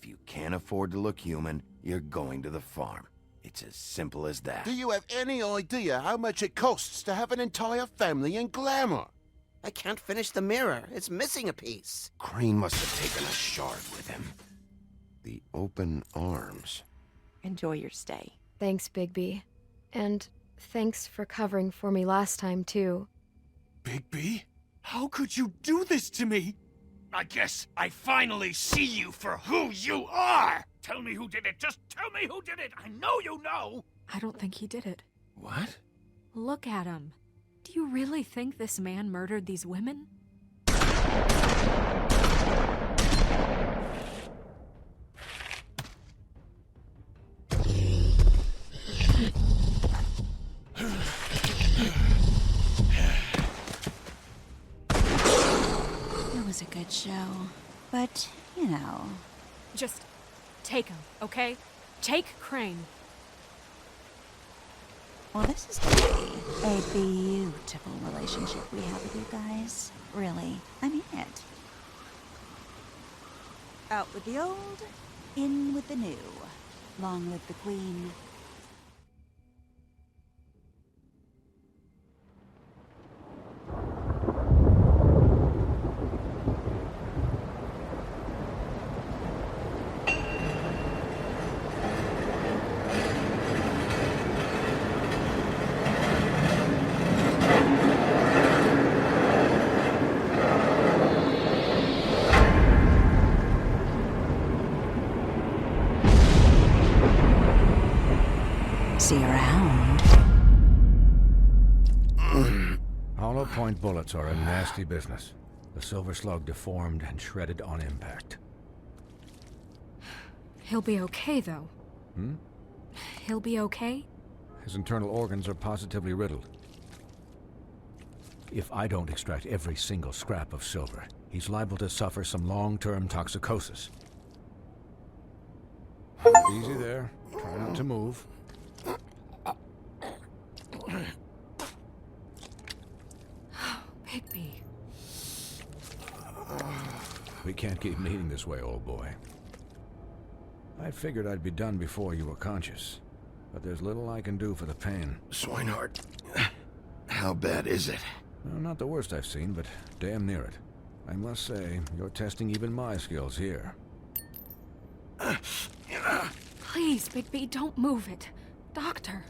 If you can't afford to look human, you're going to the farm. It's as simple as that. Do you have any idea how much it costs to have an entire family in glamour? I can't finish the mirror. It's missing a piece. Crane must have taken a shard with him. The open arms. Enjoy your stay. Thanks, Bigby. And thanks for covering for me last time, too. Bigby? How could you do this to me? I guess I finally see you for who you are! Tell me who did it! Just tell me who did it! I know you know! I don't think he did it. What? Look at him. Do you really think this man murdered these women? It was a good show, but, you know... Just take him, okay? Take Crane. Well, this is gonna be a beautiful relationship we have with you guys. Really, I mean it. Out with the old, in with the new. Long live the Queen. See you around. Hollow point bullets are a nasty business. The silver slug deformed and shredded on impact. He'll be okay, though. He'll be okay? His internal organs are positively riddled. If I don't extract every single scrap of silver, he's liable to suffer some long-term toxicosis. Easy there. Try not to move. Bigby. We can't keep meeting this way, old boy. I figured I'd be done before you were conscious, but there's little I can do for the pain. Swinehart, how bad is it? Well, not the worst I've seen, but damn near it. I must say, you're testing even my skills here. Please, Bigby, don't move it. Doctor.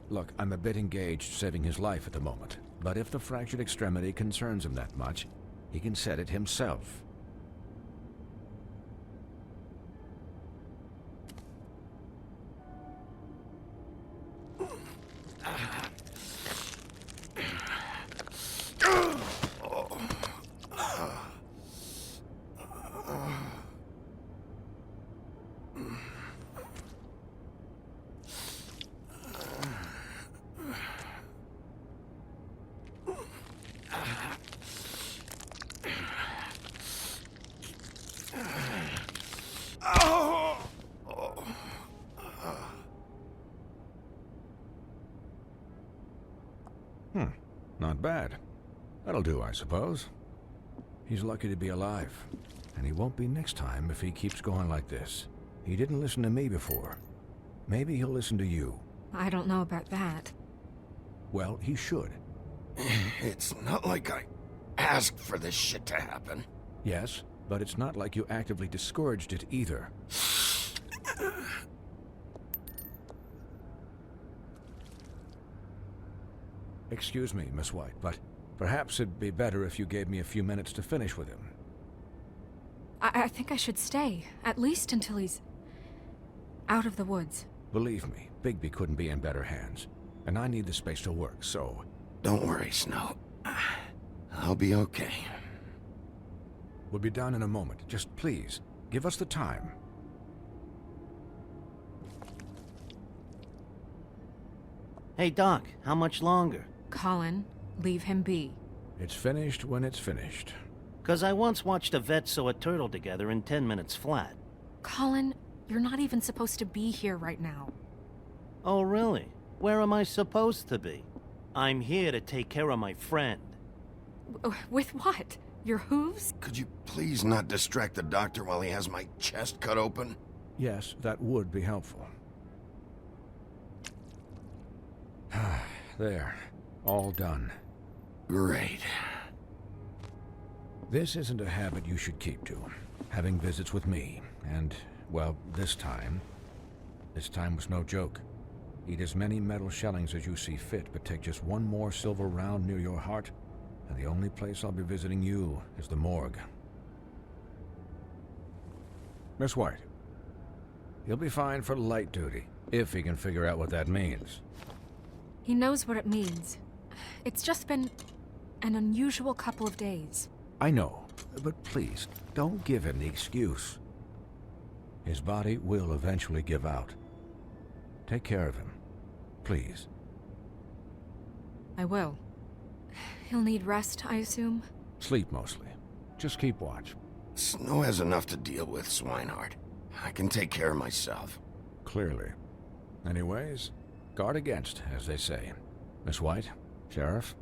Look, I'm a bit engaged saving his life at the moment, but if the fractured extremity concerns him that much, he can set it himself. Not bad. That'll do, I suppose. He's lucky to be alive, and he won't be next time if he keeps going like this. He didn't listen to me before. Maybe he'll listen to you. I don't know about that. Well, he should. It's not like I asked for this shit to happen. Yes, but it's not like you actively discouraged it either. Excuse me, Miss White, but perhaps it'd be better if you gave me a few minutes to finish with him. I think I should stay, at least until he's out of the woods. Believe me, Bigby couldn't be in better hands, and I need the space to work, so... Don't worry, Snow. I'll be okay. We'll be down in a moment. Just please, give us the time. Hey, Doc, how much longer? Colin, leave him be. It's finished when it's finished. 'Cause I once watched a vet sew a turtle together in 10 minutes flat. Colin, you're not even supposed to be here right now. Oh, really? Where am I supposed to be? I'm here to take care of my friend. With what? Your hooves? Could you please not distract the doctor while he has my chest cut open? Yes, that would be helpful. There. All done. Great. This isn't a habit you should keep to. Having visits with me, and, well, this time was no joke. Eat as many metal shellings as you see fit, but take just one more silver round near your heart, and the only place I'll be visiting you is the morgue. Miss White, he'll be fine for light duty, if he can figure out what that means. He knows what it means. It's just been an unusual couple of days. I know, but please, don't give him the excuse. His body will eventually give out. Take care of him, please. I will. He'll need rest, I assume? Sleep mostly. Just keep watch. Snow has enough to deal with, Swinehart. I can take care of myself. Clearly. Anyways, guard against, as they say. Miss White, Sheriff,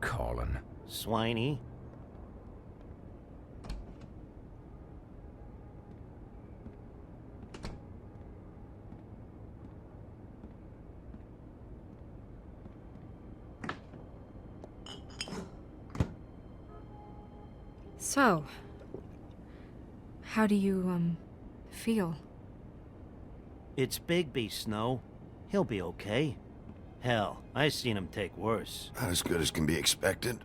Colin. Swiney. So, how do you, feel? It's Bigby, Snow. He'll be okay. Hell, I seen him take worse. Not as good as can be expected,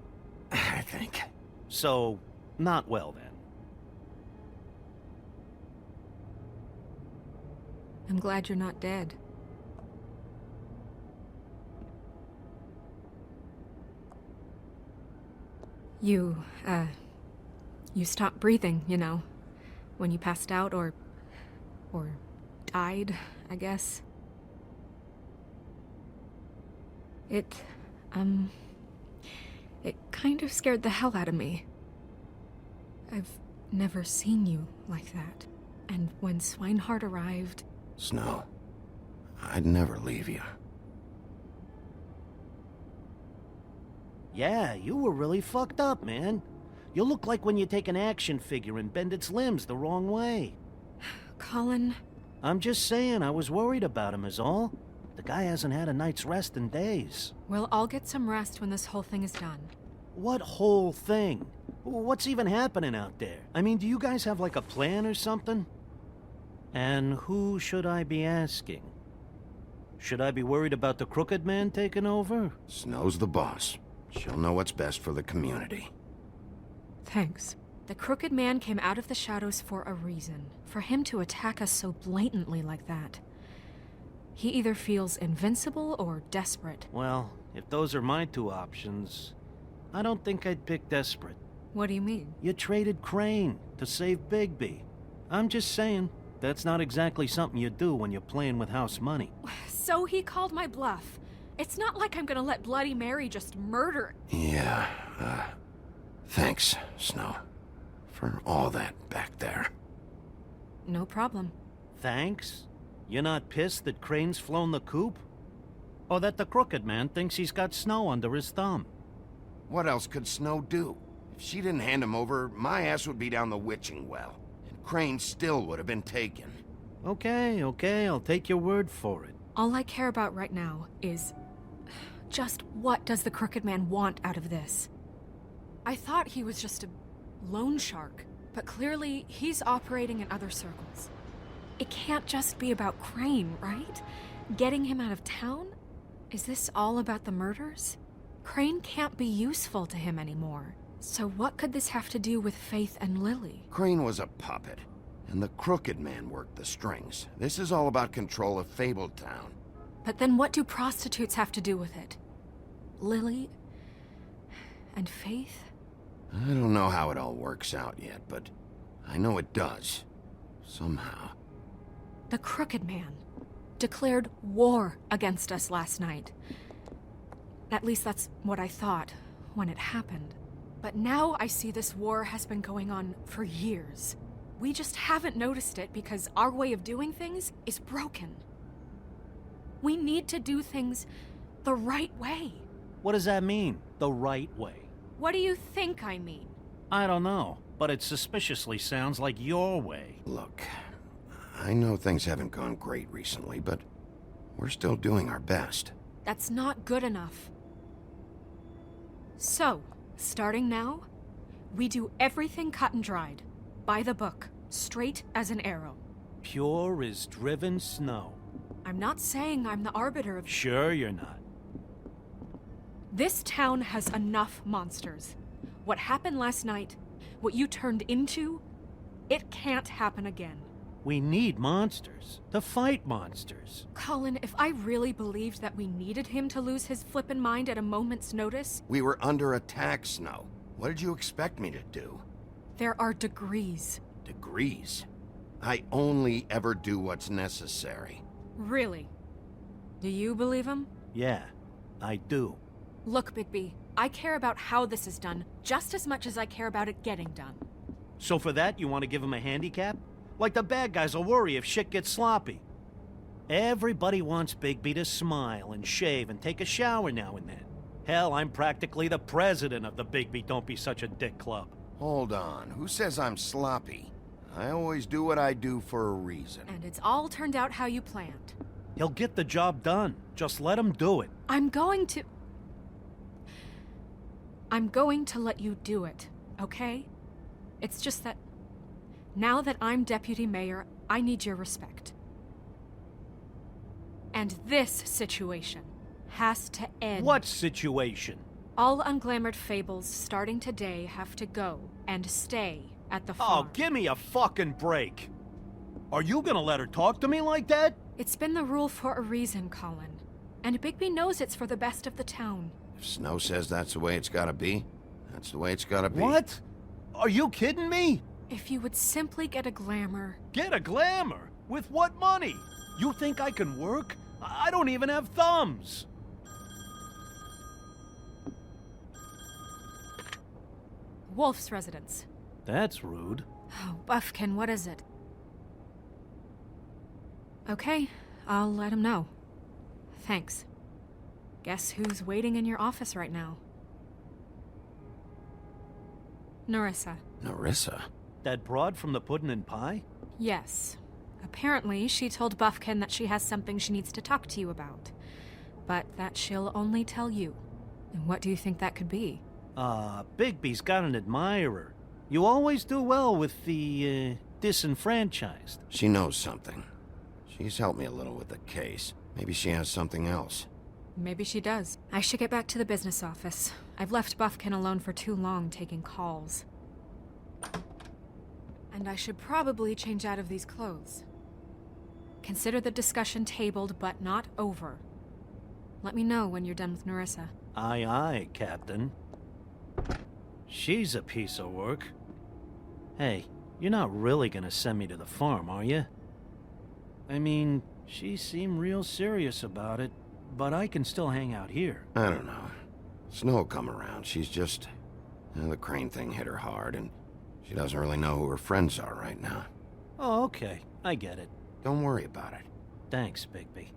I think. So, not well then. I'm glad you're not dead. You stopped breathing, you know, when you passed out or died, I guess. It kind of scared the hell out of me. I've never seen you like that. And when Swinehart arrived... Snow, I'd never leave you. Yeah, you were really fucked up, man. You look like when you take an action figure and bend its limbs the wrong way. Colin... I'm just saying, I was worried about him is all. The guy hasn't had a night's rest in days. We'll all get some rest when this whole thing is done. What whole thing? What's even happening out there? I mean, do you guys have like a plan or something? And who should I be asking? Should I be worried about the Crooked Man taking over? Snow's the boss. She'll know what's best for the community. Thanks. The Crooked Man came out of the shadows for a reason. For him to attack us so blatantly like that. He either feels invincible or desperate. Well, if those are my two options, I don't think I'd pick desperate. What do you mean? You traded Crane to save Bigby. I'm just saying, that's not exactly something you do when you're playing with house money. So he called my bluff. It's not like I'm gonna let Bloody Mary just murder... Yeah, thanks, Snow, for all that back there. No problem. Thanks? You're not pissed that Crane's flown the coop? Or that the Crooked Man thinks he's got Snow under his thumb? What else could Snow do? If she didn't hand him over, my ass would be down the witching well. And Crane still would have been taken. Okay, I'll take your word for it. All I care about right now is... just what does the Crooked Man want out of this? I thought he was just a loan shark, but clearly he's operating in other circles. It can't just be about Crane, right? Getting him out of town? Is this all about the murders? Crane can't be useful to him anymore. So what could this have to do with Faith and Lily? Crane was a puppet, and the Crooked Man worked the strings. This is all about control of Fabletown. But then what do prostitutes have to do with it? Lily? And Faith? I don't know how it all works out yet, but I know it does. Somehow. The Crooked Man declared war against us last night. At least that's what I thought when it happened. But now I see this war has been going on for years. We just haven't noticed it because our way of doing things is broken. We need to do things the right way. What does that mean, the right way? What do you think I mean? I don't know, but it suspiciously sounds like your way. Look, I know things haven't gone great recently, but we're still doing our best. That's not good enough. So, starting now, we do everything cut and dried. By the book. Straight as an arrow. Pure as driven snow. I'm not saying I'm the arbiter of... Sure you're not. This town has enough monsters. What happened last night, what you turned into, it can't happen again. We need monsters. To fight monsters. Colin, if I really believed that we needed him to lose his flippin' mind at a moment's notice... We were under attack, Snow. What did you expect me to do? There are degrees. Degrees? I only ever do what's necessary. Really? Do you believe him? Yeah, I do. Look, Bigby, I care about how this is done just as much as I care about it getting done. So for that, you want to give him a handicap? Like the bad guys will worry if shit gets sloppy. Everybody wants Bigby to smile and shave and take a shower now and then. Hell, I'm practically the president of the Bigby Don't Be Such a Dick Club. Hold on, who says I'm sloppy? I always do what I do for a reason. And it's all turned out how you planned. He'll get the job done. Just let him do it. I'm going to let you do it, okay? It's just that now that I'm deputy mayor, I need your respect. And this situation has to end. What situation? All unglamored fables starting today have to go and stay at the farm. Oh, give me a fucking break. Are you gonna let her talk to me like that? It's been the rule for a reason, Colin. And Bigby knows it's for the best of the town. If Snow says that's the way it's gotta be, that's the way it's gotta be. What? Are you kidding me? If you would simply get a glamour. Get a glamour? With what money? You think I can work? I don't even have thumbs. Wolf's residence. That's rude. Oh, Buffkin, what is it? Okay, I'll let him know. Thanks. Guess who's waiting in your office right now? Nerissa. Nerissa? That broad from the puddin' and pie? Yes. Apparently, she told Buffkin that she has something she needs to talk to you about. But that she'll only tell you. And what do you think that could be? Bigby's got an admirer. You always do well with the, disenfranchised. She knows something. She's helped me a little with the case. Maybe she has something else. Maybe she does. I should get back to the business office. I've left Buffkin alone for too long taking calls. And I should probably change out of these clothes. Consider the discussion tabled, but not over. Let me know when you're done with Nerissa. Aye, aye, Captain. She's a piece of work. Hey, you're not really gonna send me to the farm, are you? I mean, she seemed real serious about it, but I can still hang out here. I don't know. Snow will come around. She's just... the Crane thing hit her hard, and she doesn't really know who her friends are right now. Oh, okay. I get it. Don't worry about it. Thanks, Bigby.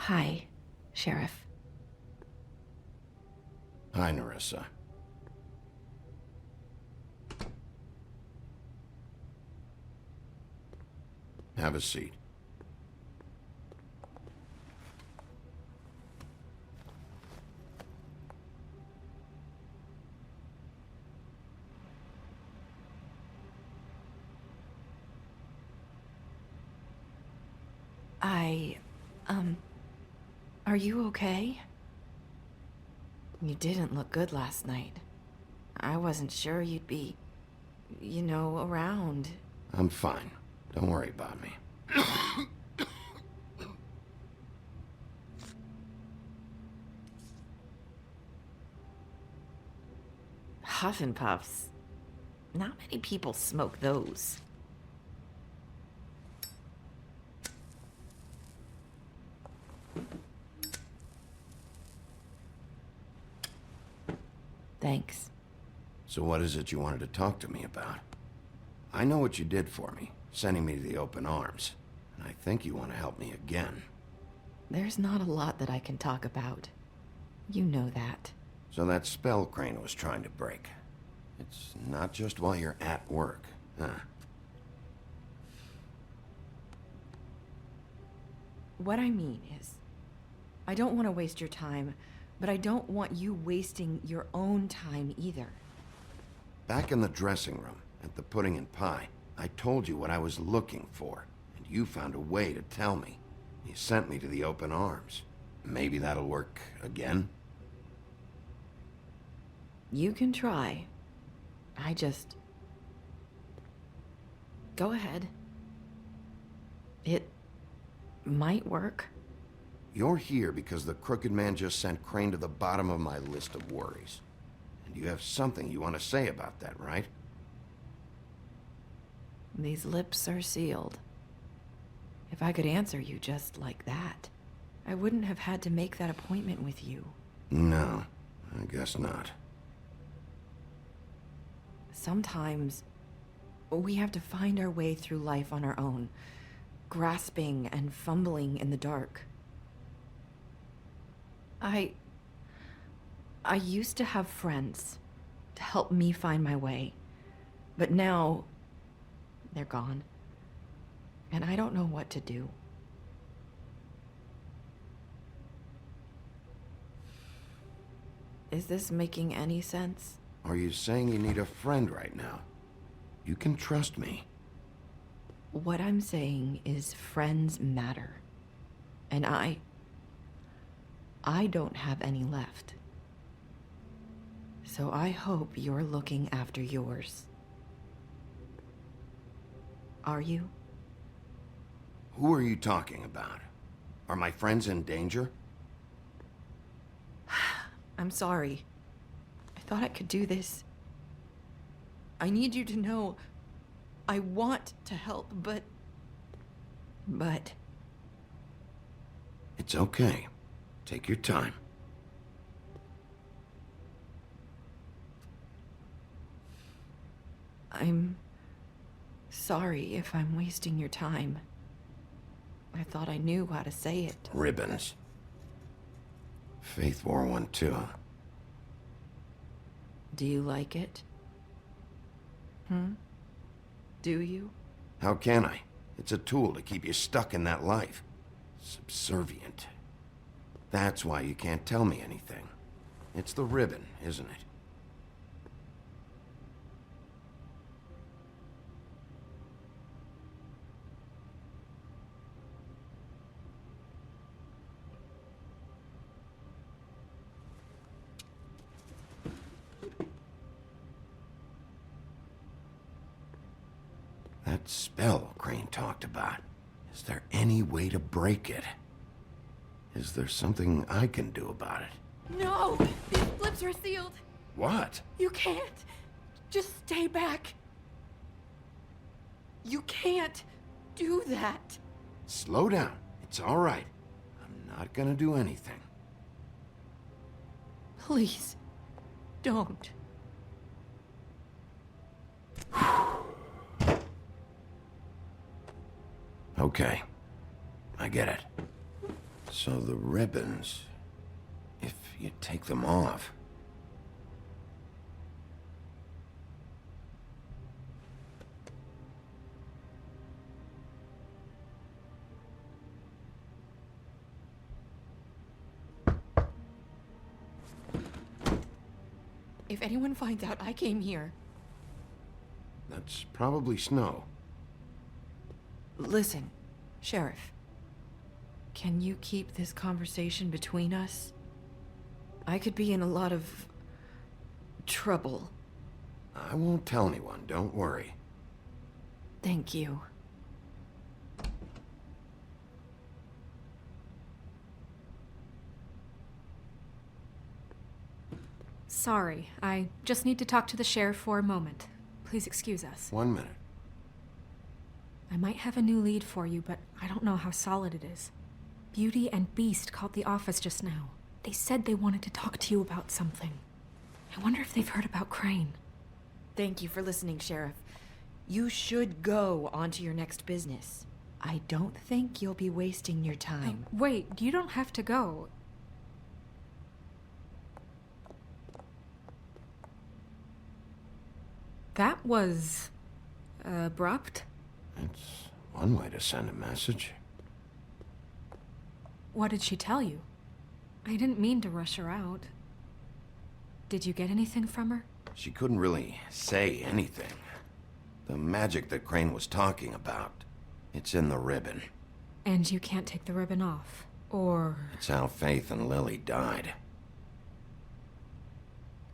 Hi, Sheriff. Hi, Nerissa. Have a seat. Are you okay? You didn't look good last night. I wasn't sure you'd be, around. I'm fine. Don't worry about me. Huff and puffs. Not many people smoke those. Thanks. So what is it you wanted to talk to me about? I know what you did for me, sending me to the open arms. And I think you want to help me again. There's not a lot that I can talk about. You know that. So that spell Crane was trying to break. It's not just while you're at work, huh? What I mean is, I don't want to waste your time, but I don't want you wasting your own time either. Back in the dressing room, at the pudding and pie, I told you what I was looking for, and you found a way to tell me. You sent me to the open arms. Maybe that'll work again? You can try. I just... Go ahead. It might work. You're here because the Crooked Man just sent Crane to the bottom of my list of worries. And you have something you want to say about that, right? These lips are sealed. If I could answer you just like that, I wouldn't have had to make that appointment with you. No, I guess not. Sometimes we have to find our way through life on our own, grasping and fumbling in the dark. I used to have friends to help me find my way, but now they're gone, and I don't know what to do. Is this making any sense? Are you saying you need a friend right now? You can trust me. What I'm saying is friends matter, and I don't have any left. So I hope you're looking after yours. Are you? Who are you talking about? Are my friends in danger? I'm sorry. I thought I could do this. I need you to know I want to help, but... It's okay. Take your time. I'm sorry if I'm wasting your time. I thought I knew how to say it. Ribbons. Faith wore one too. Do you like it? Do you? How can I? It's a tool to keep you stuck in that life. Subservient. That's why you can't tell me anything. It's the ribbon, isn't it? That spell Crane talked about. Is there any way to break it? Is there something I can do about it? No! These lips are sealed! What? You can't! Just stay back! You can't do that! Slow down. It's all right. I'm not gonna do anything. Please, don't. Okay. I get it. So the ribbons, if you take them off... If anyone finds out I came here... That's probably Snow. Listen, Sheriff. Can you keep this conversation between us? I could be in a lot of... trouble. I won't tell anyone, don't worry. Thank you. Sorry, I just need to talk to the sheriff for a moment. Please excuse us. 1 minute. I might have a new lead for you, but I don't know how solid it is. Beauty and Beast called the office just now. They said they wanted to talk to you about something. I wonder if they've heard about Crane. Thank you for listening, Sheriff. You should go on to your next business. I don't think you'll be wasting your time. Wait, you don't have to go. That was... abrupt? It's one way to send a message. What did she tell you? I didn't mean to rush her out. Did you get anything from her? She couldn't really say anything. The magic that Crane was talking about, it's in the ribbon. And you can't take the ribbon off, or... It's how Faith and Lily died.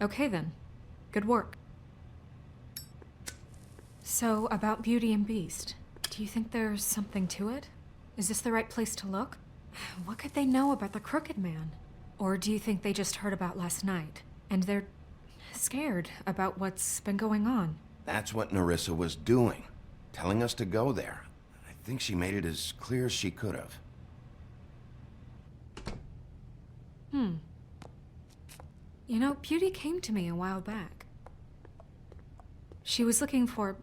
Okay then. Good work. So, about Beauty and Beast, do you think there's something to it? Is this the right place to look? What could they know about the Crooked Man? Or do you think they just heard about last night, and they're scared about what's been going on? That's what Nerissa was doing, telling us to go there. I think she made it as clear as she could have. You know, Beauty came to me a while back. She was looking for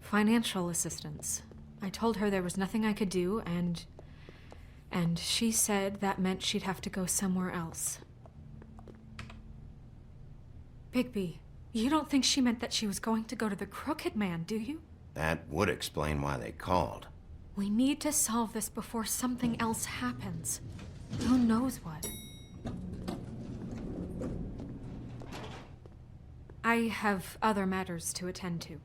financial assistance. I told her there was nothing I could do, and she said that meant she'd have to go somewhere else. Bigby, you don't think she meant that she was going to go to the Crooked Man, do you? That would explain why they called. We need to solve this before something else happens. Who knows what? I have other matters to attend to.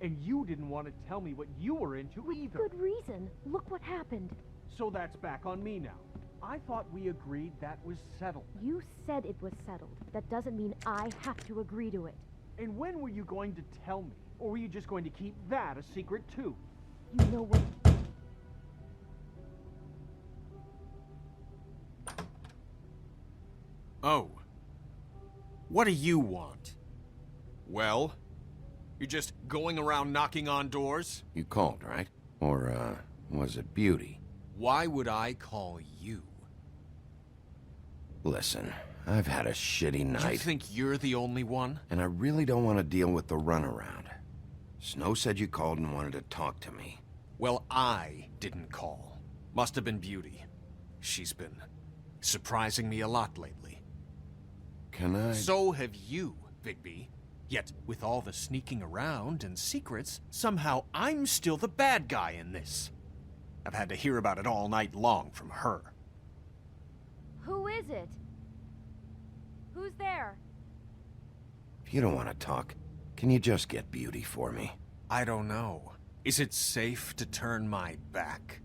And you didn't want to tell me what you were into either. Good reason. Look what happened. So that's back on me now. I thought we agreed that was settled. You said it was settled. That doesn't mean I have to agree to it. And when were you going to tell me? Or were you just going to keep that a secret too? You know what? Oh. What do you want? Well? You're just going around knocking on doors? You called, right? Or, was it Beauty? Why would I call you? Listen, I've had a shitty night. You think you're the only one? And I really don't want to deal with the runaround. Snow said you called and wanted to talk to me. Well, I didn't call. Must have been Beauty. She's been surprising me a lot lately. Can I... So have you, Bigby. Yet, with all the sneaking around and secrets, somehow I'm still the bad guy in this. I've had to hear about it all night long from her. Who is it? Who's there? If you don't want to talk, can you just get Beauty for me? I don't know. Is it safe to turn my back?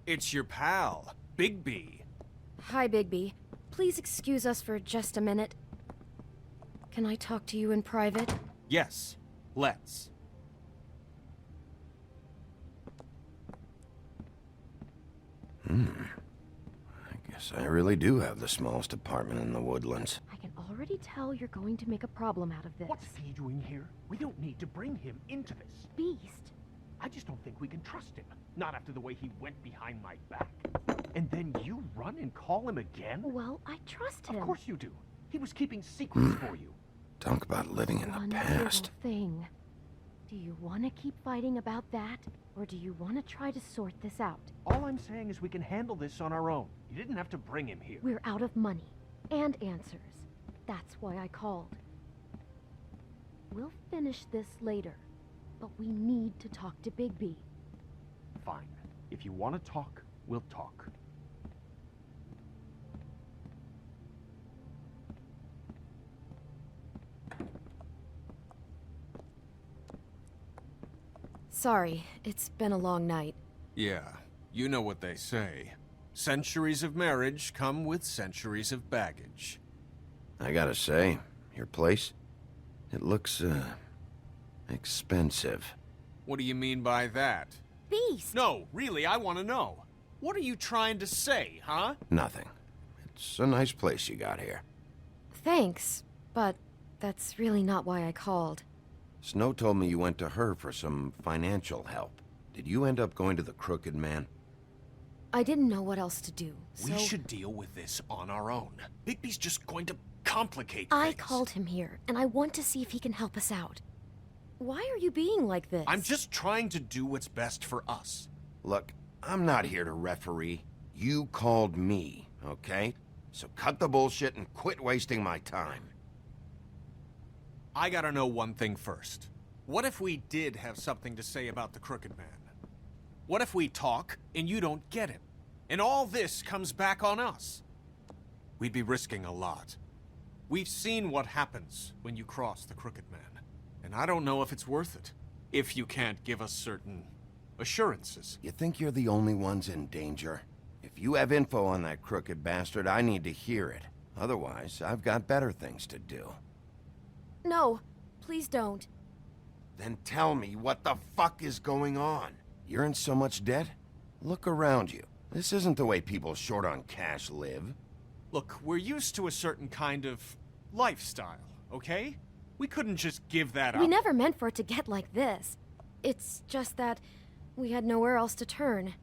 It's your pal, Bigby. Hi, Bigby. Please excuse us for just a minute. Can I talk to you in private? Yes, let's. I guess I really do have the smallest apartment in the woodlands. I can already tell you're going to make a problem out of this. What's he doing here? We don't need to bring him into this. Beast? I just don't think we can trust him. Not after the way he went behind my back. And then you run and call him again? Well, I trust him. Of course you do. He was keeping secrets for you. Talk about living in One the little past. thing. Do you want to keep fighting about that? Or do you want to try to sort this out? All I'm saying is we can handle this on our own. You didn't have to bring him here. We're out of money. and answers. That's why I called. We'll finish this later, but we need to talk to Bigby. Fine. If you want to talk, we'll talk. Sorry, it's been a long night. Yeah, you know what they say. Centuries of marriage come with centuries of baggage. I gotta say, your place, it looks, expensive. What do you mean by that? Beast! No, really, I want to know. What are you trying to say, huh? Nothing. It's a nice place you got here. Thanks, but that's really not why I called. Snow told me you went to her for some financial help. Did you end up going to the Crooked Man? I didn't know what else to do, so... We should deal with this on our own. Bigby's just going to complicate I things. called him here, and I want to see if he can help us out. Why are you being like this? I'm just trying to do what's best for us. Look, I'm not here to referee. You called me, okay? So cut the bullshit and quit wasting my time. I gotta know one thing first. What if we did have something to say about the Crooked Man? What if we talk and you don't get him? And all this comes back on us? We'd be risking a lot. We've seen what happens when you cross the Crooked Man. And I don't know if it's worth it. If you can't give us certain assurances. You think you're the only ones in danger? If you have info on that crooked bastard, I need to hear it. Otherwise, I've got better things to do. No, please don't. Then tell me what the fuck is going on? You're in so much debt? Look around you. This isn't the way people short on cash live. Look, we're used to a certain kind of lifestyle, okay? We couldn't just give that up. We never meant for it to get like this. It's just that we had nowhere else to turn,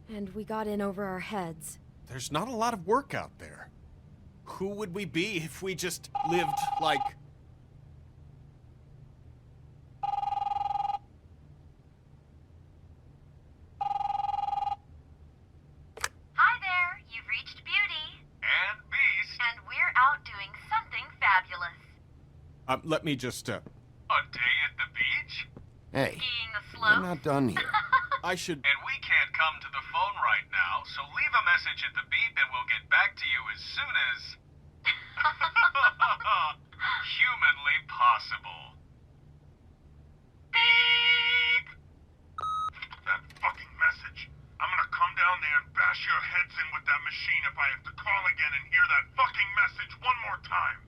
and we got in over our heads. There's not a lot of work out there. Who would we be if we just lived like... Hi there, you've reached Beauty. And Beast. And we're out doing something fabulous. Let me just, A day at the beach? Hey, Skiing the we're slopes? not done here. I should... And we can't come to the phone right now, so leave a message at the beep and we'll get back to you as soon as... humanly possible. Beep! That fucking message. I'm gonna come down there and bash your heads in with that machine if I have to call again and hear that fucking message one more time.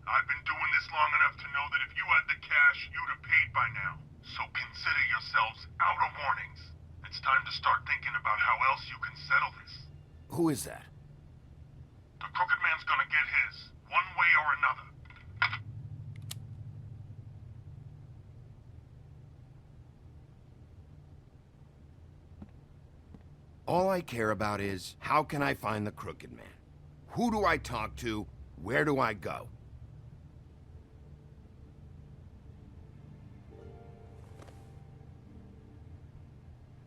I've been doing this long enough to know that if you had the cash, you'd have paid by now. So consider yourselves out of warnings. It's time to start thinking about how else you can settle this. Who is that? The Crooked Man's gonna get his, one way or another. All I care about is, how can I find the Crooked Man? Who do I talk to? Where do I go?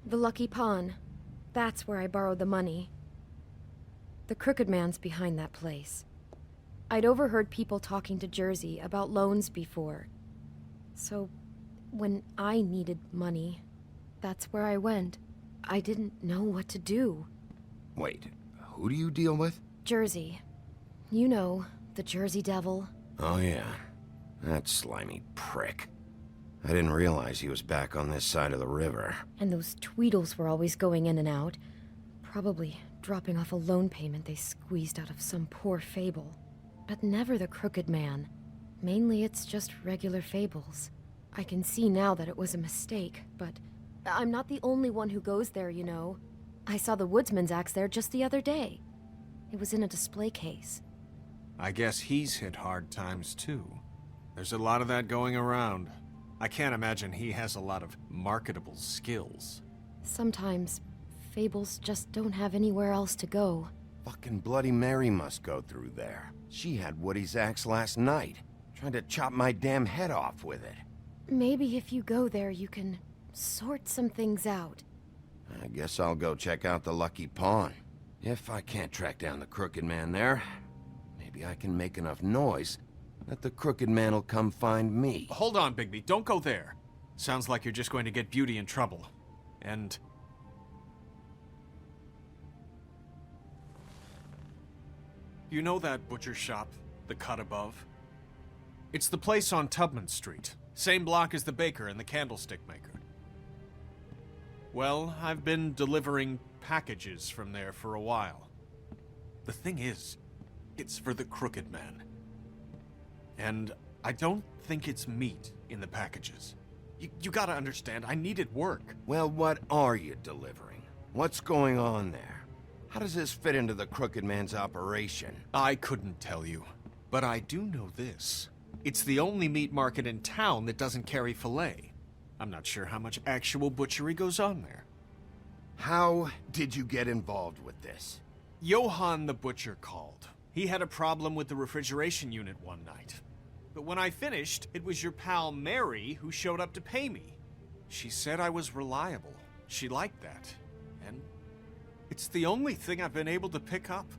The Lucky Pawn. That's where I borrowed the money. The Crooked Man's behind that place. I'd overheard people talking to Jersey about loans before. So, when I needed money, that's where I went. I didn't know what to do. Wait, who do you deal with? Jersey. You know, the Jersey Devil. Oh yeah, that slimy prick. I didn't realize he was back on this side of the river. And those Tweedles were always going in and out. Probably dropping off a loan payment they squeezed out of some poor fable. But never the Crooked Man. Mainly it's just regular fables. I can see now that it was a mistake, but I'm not the only one who goes there, you know. I saw the woodsman's axe there just the other day. It was in a display case. I guess he's hit hard times too. There's a lot of that going around. I can't imagine he has a lot of marketable skills. Sometimes, fables just don't have anywhere else to go. Fucking Bloody Mary must go through there. She had Woody's axe last night. Tried to chop my damn head off with it. Maybe if you go there, you can sort some things out. I guess I'll go check out the Lucky Pawn. If I can't track down the Crooked Man there, maybe maybe I can make enough noise that the crooked man will come find me. Hold on, Bigby. Don't go there. Sounds like you're just going to get Beauty in trouble. And... you know that butcher shop, the cut above? It's the place on Tubman Street. Same block as the baker and the candlestick maker. Well, I've been delivering packages from there for a while. The thing is, it's for the crooked man. And I don't think it's meat in the packages. You gotta understand, I needed work. Well, what are you delivering? What's going on there? How does this fit into the crooked man's operation? I couldn't tell you, but I do know this. It's the only meat market in town that doesn't carry filet. I'm not sure how much actual butchery goes on there. How did you get involved with this? Johann the butcher called. He had a problem with the refrigeration unit one night. But when I finished, it was your pal Mary who showed up to pay me. She said I was reliable. She liked that. And it's the only thing I've been able to pick up.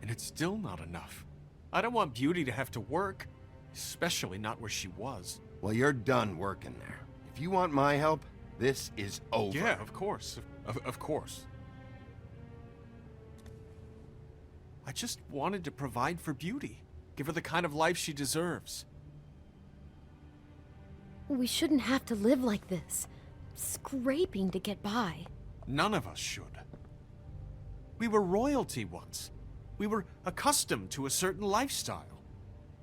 And it's still not enough. I don't want Beauty to have to work, especially not where she was. Well, you're done working there. If you want my help, this is over. Yeah, of course. Of course. I just wanted to provide for Beauty. Give her the kind of life she deserves. We shouldn't have to live like this, scraping to get by. None of us should. We were royalty once. We were accustomed to a certain lifestyle.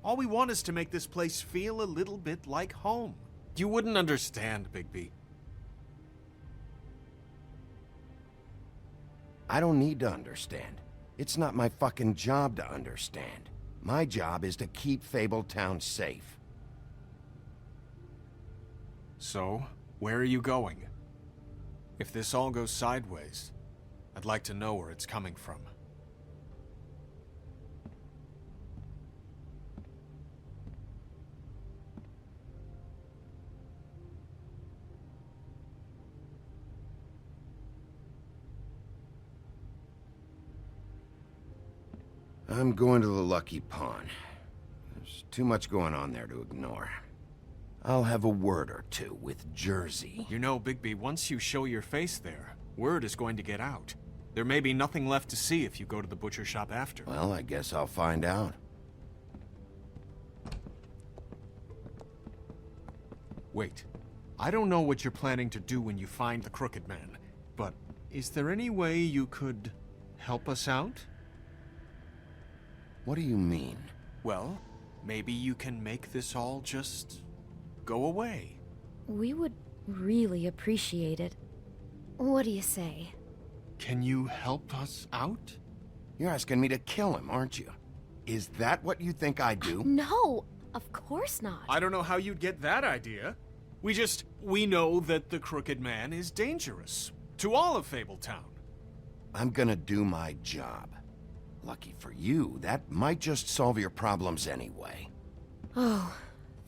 All we want is to make this place feel a little bit like home. You wouldn't understand, Bigby. I don't need to understand. It's not my fucking job to understand. My job is to keep Fabletown safe. So, where are you going? If this all goes sideways, I'd like to know where it's coming from. I'm going to the Lucky Pawn. There's too much going on there to ignore. I'll have a word or two with Jersey. You know, Bigby, once you show your face there, word is going to get out. There may be nothing left to see if you go to the butcher shop after. Well, I guess I'll find out. Wait. I don't know what you're planning to do when you find the crooked man, but is there any way you could help us out? What do you mean? Well, maybe you can make this all just go away. We would really appreciate it. What do you say? Can you help us out? You're asking me to kill him, aren't you? Is that what you think I do? No, of course not. I don't know how you'd get that idea. We know that the crooked man is dangerous. To all of Fabletown. I'm gonna do my job. Lucky for you, that might just solve your problems anyway. Oh,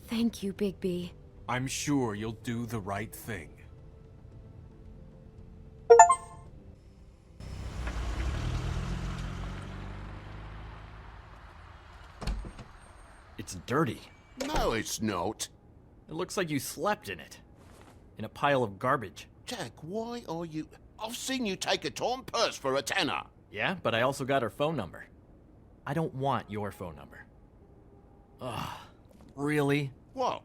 thank you, Bigby. I'm sure you'll do the right thing. It's dirty. No, it's not. It looks like you slept in it. In a pile of garbage. Jack, why are you... I've seen you take a torn purse for a tenner. Yeah, but I also got her phone number. I don't want your phone number. Ugh. Really? What?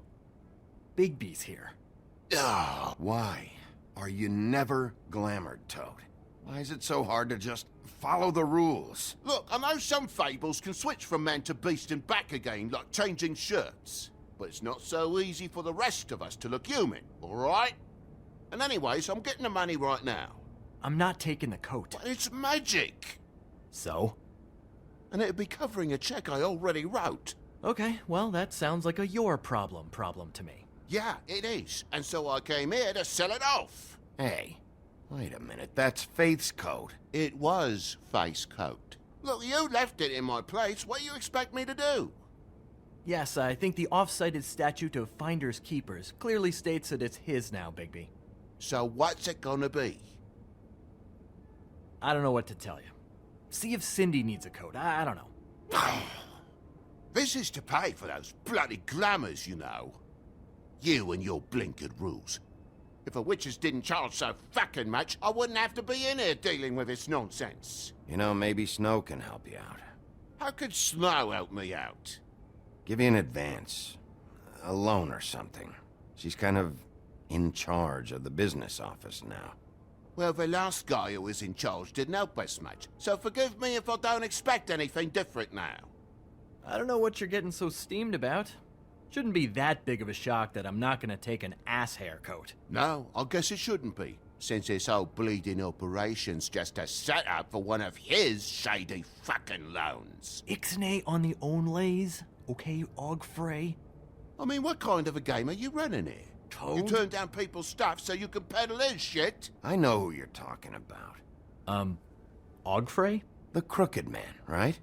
Bigby's here. Ugh. Why are you never glamored, Toad? Why is it so hard to just follow the rules? Look, I know some fables can switch from man to beast and back again, like changing shirts. But it's not so easy for the rest of us to look human, alright? And anyways, I'm getting the money right now. I'm not taking the coat. But it's magic! So? And it'd be covering a check I already wrote. Okay, well, that sounds like a your problem to me. Yeah, it is. And so I came here to sell it off. Hey, wait a minute, that's Faith's coat. It was Faith's coat. Look, you left it in my place. What do you expect me to do? Yes, I think the off-cited statute of Finders Keepers clearly states that it's his now, Bigby. So what's it gonna be? I don't know what to tell you. See if Cindy needs a coat. I don't know. This is to pay for those bloody glamours, you know. You and your blinkered rules. If the witches didn't charge so fucking much, I wouldn't have to be in here dealing with this nonsense. You know, maybe Snow can help you out. How could Snow help me out? Give you an advance. A loan or something. She's kind of in charge of the business office now. Well, the last guy who was in charge didn't help us much, so forgive me if I don't expect anything different now. I don't know what you're getting so steamed about. Shouldn't be that big of a shock that I'm not gonna take an ass haircoat. No, I guess it shouldn't be, since this whole bleeding operation's just a setup for one of his shady fucking loans. Ixnay on the own lays, okay, Og Frey? I mean, what kind of a game are you running here? Toad? You turn down people's stuff so you can peddle his shit? I know who you're talking about. Og Frey? The Crooked Man, right?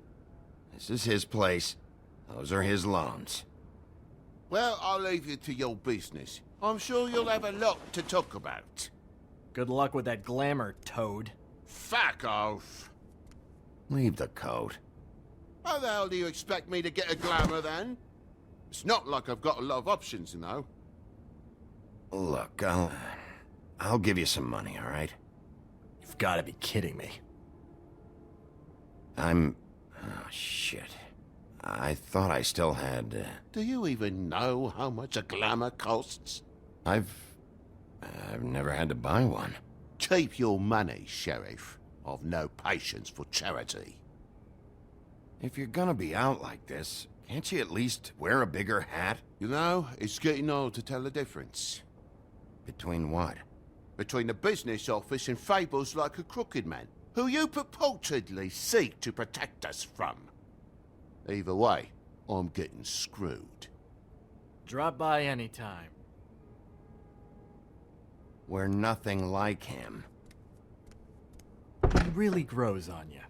This is his place. Those are his loans. Well, I'll leave you to your business. I'm sure you'll have a lot to talk about. Good luck with that glamour, Toad. Fuck off. Leave the coat. How the hell do you expect me to get a glamour then? It's not like I've got a lot of options, you know. Look, I'll give you some money, all right? You've got to be kidding me. Oh, shit. I thought I still had, Do you even know how much a glamour costs? I've never had to buy one. Keep your money, Sheriff. I've no patience for charity. If you're gonna be out like this, can't you at least wear a bigger hat? You know, it's getting old to tell the difference. Between what? Between the business office and fables like a Crooked Man, who you purportedly seek to protect us from. Either way, I'm getting screwed. Drop by anytime. We're nothing like him. He really grows on you.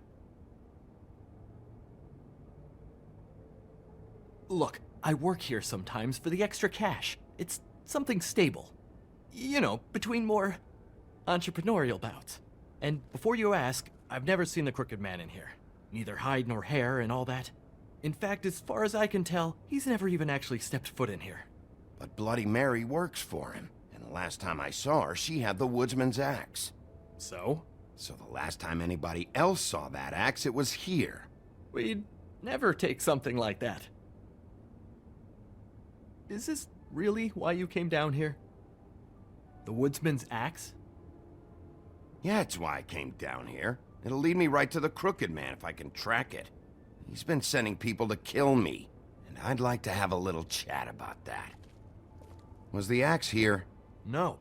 Look, I work here sometimes for the extra cash. It's something stable. You know, between more entrepreneurial bouts. And before you ask, I've never seen the Crooked Man in here. Neither hide nor hair and all that. In fact, as far as I can tell, he's never even actually stepped foot in here. But Bloody Mary works for him. And the last time I saw her, she had the woodsman's axe. So? So the last time anybody else saw that axe, it was here. We'd never take something like that. Is this really why you came down here? The woodsman's axe? Yeah, it's why I came down here. It'll lead me right to the Crooked Man if I can track it. He's been sending people to kill me, and I'd like to have a little chat about that. Was the axe here? No.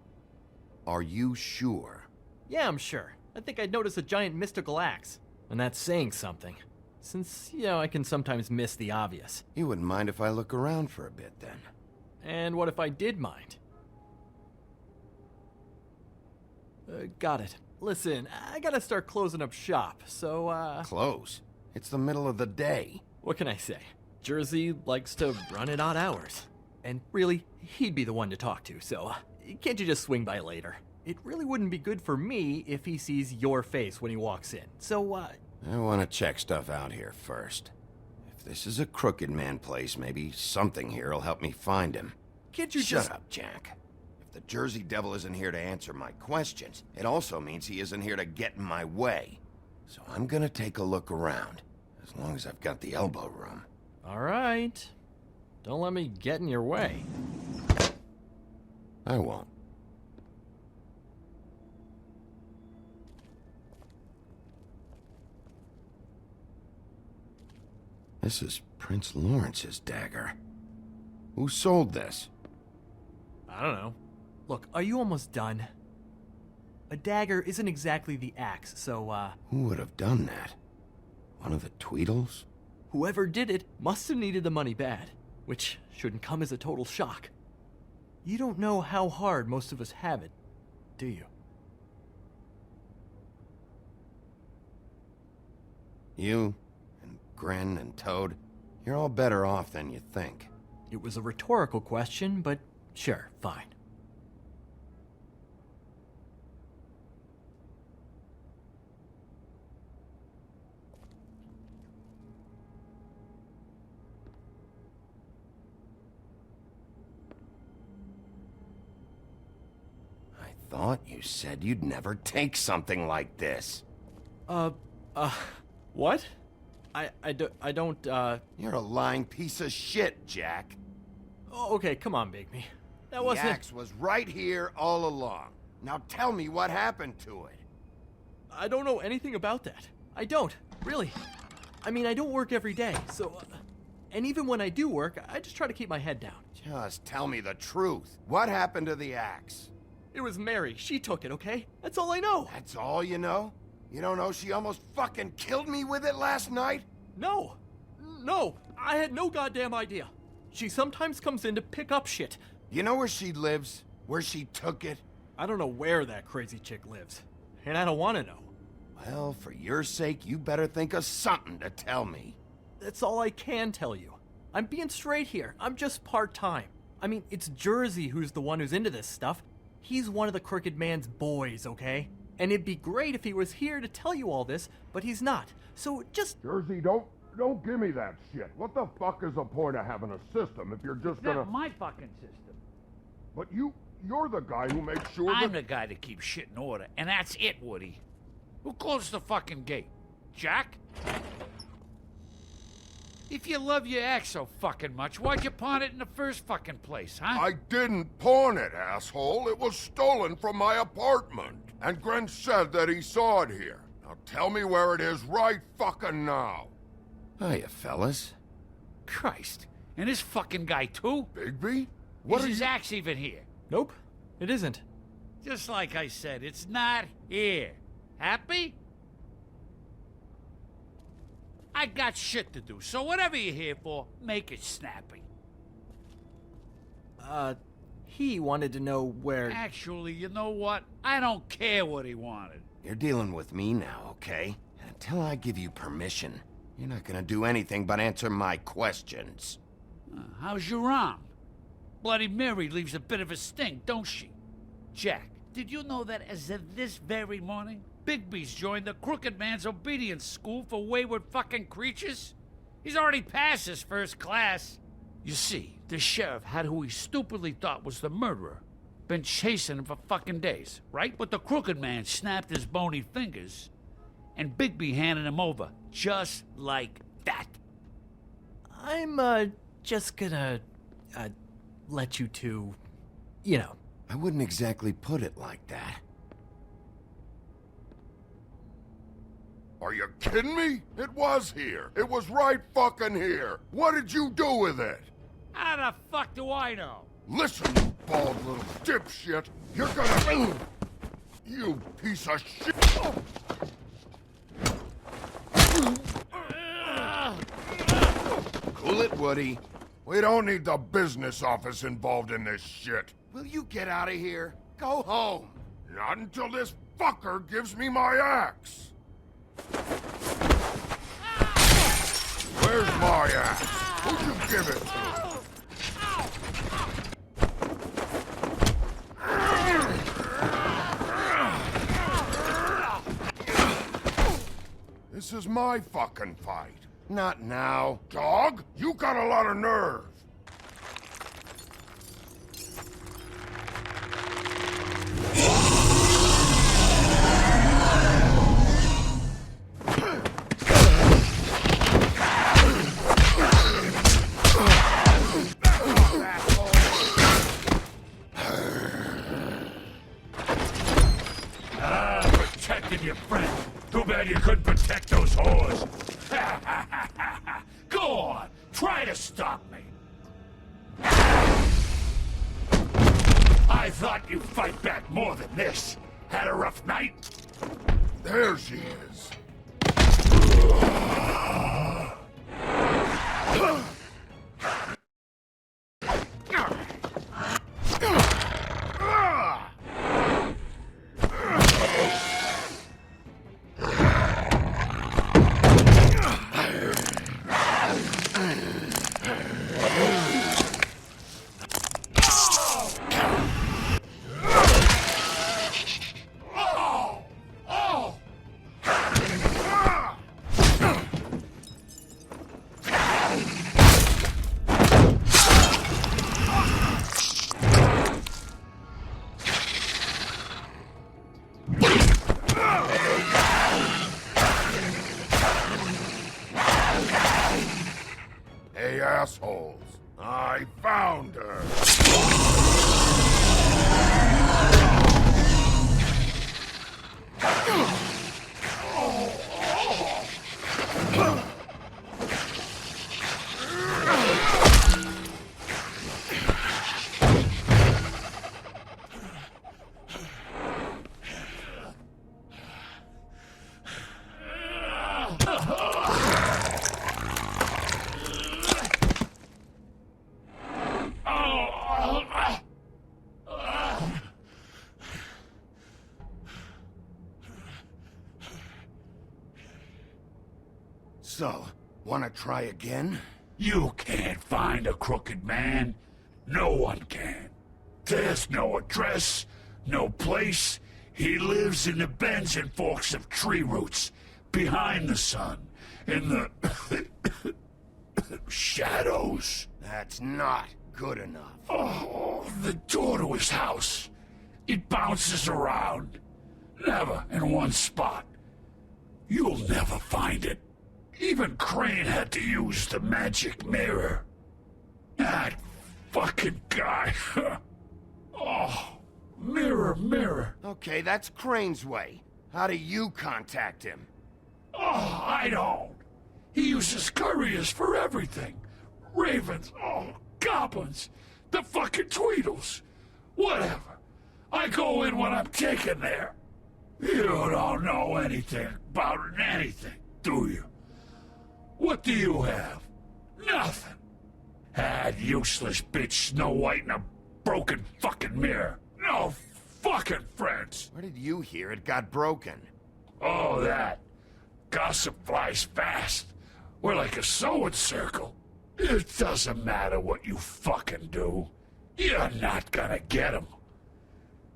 Are you sure? Yeah, I'm sure. I think I'd notice a giant mystical axe. And that's saying something. Since, you know, I can sometimes miss the obvious. You wouldn't mind if I look around for a bit, then? And what if I did mind? Got it. Listen, I gotta start closing up shop, so, Close? It's the middle of the day. What can I say? Jersey likes to run at odd hours. And really, he'd be the one to talk to, so can't you just swing by later? It really wouldn't be good for me if he sees your face when he walks in, so, I want to check stuff out here first. If this is a Crooked Man place, maybe something here will help me find him. Can't you Shut up, Jack. If the Jersey Devil isn't here to answer my questions, it also means he isn't here to get in my way. So I'm gonna take a look around, as long as I've got the elbow room. All right. Don't let me get in your way. I won't. This is Prince Lawrence's dagger. Who sold this? I don't know. Look, are you almost done? A dagger isn't exactly the axe, so, Who would have done that? One of the Tweedles? whoever did it must have needed the money bad, which shouldn't come as a total shock. You don't know how hard most of us have it, do you? You, and Gren, and Toad, you're all better off than you think. It was a rhetorical question, but sure, fine. thought you said you'd never take something like this. What? I don't, You're a lying piece of shit, Jack. Oh, okay, come on, Bigby. That wasn't... The axe was right here all along. Now tell me what happened to it. I don't know anything about that. I don't, really. I mean, I don't work every day, so... and even when I do work, I just try to keep my head down. Just tell me the truth. What happened to the axe? It was Mary. She took it, okay? That's all I know. That's all you know? You don't know she almost fucking killed me with it last night? No. No. I had no goddamn idea. She sometimes comes in to pick up shit. You know where she lives? Where she took it? I don't know where that crazy chick lives. And I don't want to know. Well, for your sake, you better think of something to tell me. That's all I can tell you. I'm being straight here. I'm just part-time. I mean, it's Jersey who's the one who's into this stuff. He's one of the Crooked Man's boys, okay? And it'd be great if he was here to tell you all this, but he's not. So just... Jersey, don't give me that shit. What the fuck is the point of having a system if you're just gonna... That's my fucking system. But you're the guy who makes sure I'm the guy that keeps shit in order, and that's it, Woody. Who closed the fucking gate? Jack? If you love your axe so fucking much, why'd you pawn it in the first fucking place, huh? I didn't pawn it, asshole. It was stolen from my apartment. And Gren said that he saw it here. Now tell me where it is right fucking now. Hiya, fellas. Christ. And this fucking guy, too? Bigby? Is his axe even here? Nope, it isn't. Just like I said, it's not here. Happy? I got shit to do, so whatever you're here for, make it snappy. He wanted to know where... Actually, you know what? I don't care what he wanted. You're dealing with me now, okay? And until I give you permission, you're not gonna do anything but answer my questions. How's your arm? Bloody Mary leaves a bit of a stink, don't she? Jack, did you know that as of this very morning, Bigby's joined the Crooked Man's obedience school for wayward fucking creatures? He's already passed his first class. You see, the sheriff had who he stupidly thought was the murderer. Been chasing him for fucking days, right? But the Crooked Man snapped his bony fingers, and Bigby handed him over, just like that. I'm, just gonna, let you two, you know. I wouldn't exactly put it like that. Are you kidding me? It was here. It was right fucking here. What did you do with it? How the fuck do I know? Listen, you bald little dipshit. You're gonna... You piece of shit. Cool it, Woody. We don't need the business office involved in this shit. Will you get out of here? Go home. Not until this fucker gives me my axe. Where's my axe? Who'd you give it to? This is my fucking fight. Not now. Dog, you got a lot of nerve. Protecting your friend. Too bad you couldn't protect those whores. Go on, try to stop me. I thought you'd fight back more than this. Had a rough night? There she is. around. So, wanna try again? You can't find a crooked man. No one can. There's no address, no place. He lives in the bends and forks of tree roots, behind the sun, in the shadows. That's not good enough. Oh, the door to his house. It bounces around. Never in one spot. You'll never find it. Even Crane had to use the magic mirror. That fucking guy. Oh, mirror, mirror. Okay, that's Crane's way. How do you contact him? Oh, I don't. He uses couriers for everything. Ravens, goblins, the fucking Tweedles. Whatever. I go in when I'm taken there. You don't know anything about anything, do you? What do you have? Nothing. That useless bitch Snow White and a broken fucking mirror. No fucking friends. Where did you hear it got broken? Oh, that. Gossip flies fast. We're like a sewing circle. It doesn't matter what you fucking do. You're not gonna get him.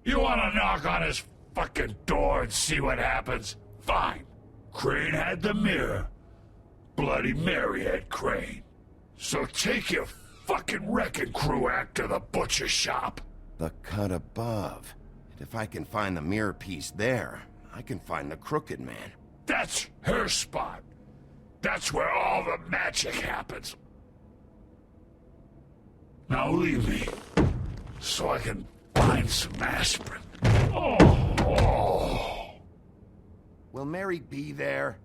You wanna knock on his fucking door and see what happens? Fine. Crane had the mirror. Bloody Mary had Crane. So take your fucking wrecking crew act to the butcher shop. The cut above. And if I can find the mirror piece there, I can find the Crooked Man. That's her spot. That's where all the magic happens. Now leave me, so I can find some aspirin. Oh. Will Mary be there?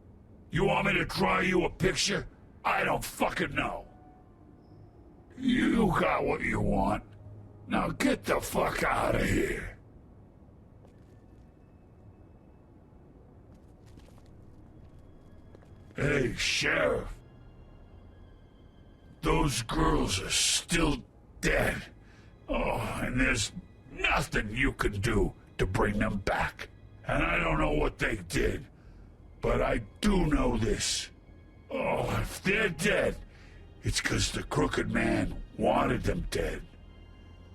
You want me to draw you a picture? I don't fucking know. You got what you want. Now get the fuck out of here. Hey, Sheriff. Those girls are still dead. Oh, and there's nothing you can do to bring them back. And I don't know what they did, but I do know this. Oh, if they're dead, it's 'cause the Crooked Man wanted them dead.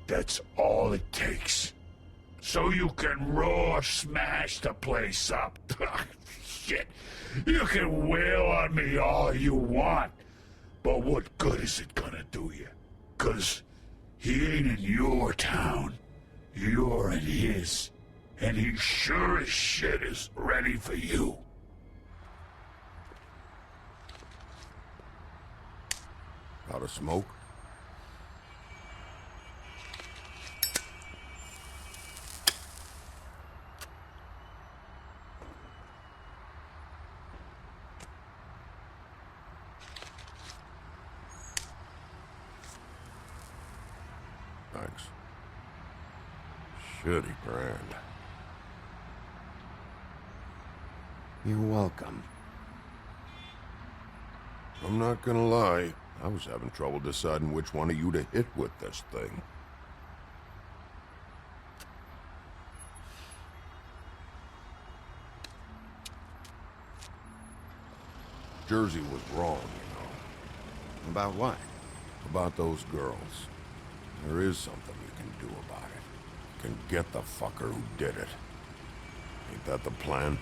That's all it takes. So you can raw smash the place up. Shit. You can wail on me all you want, but what good is it gonna do you? 'Cause he ain't in your town. You're in his. And he sure as shit is ready for you. Out of smoke? Thanks. Shitty brand. You're welcome. I'm not gonna lie, I was having trouble deciding which one of you to hit with this thing. Jersey was wrong, you know. About what? About those girls. There is something you can do about it. You can get the fucker who did it. Ain't that the plan?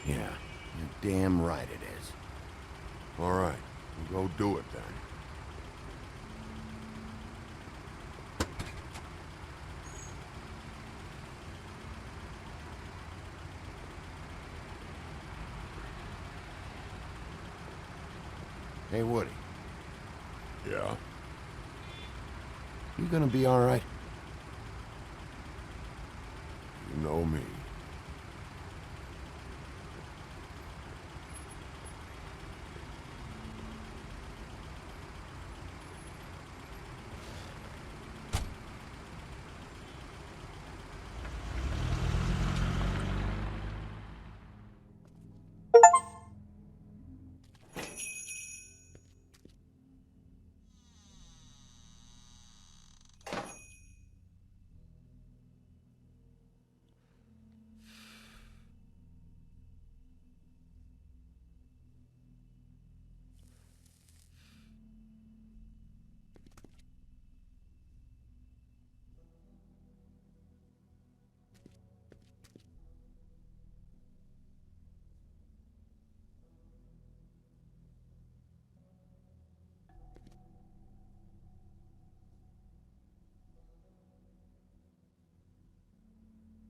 Yeah, you're damn right it is. All right, we'll go do it then. Hey, Woody. Yeah? You gonna be all right? You know me.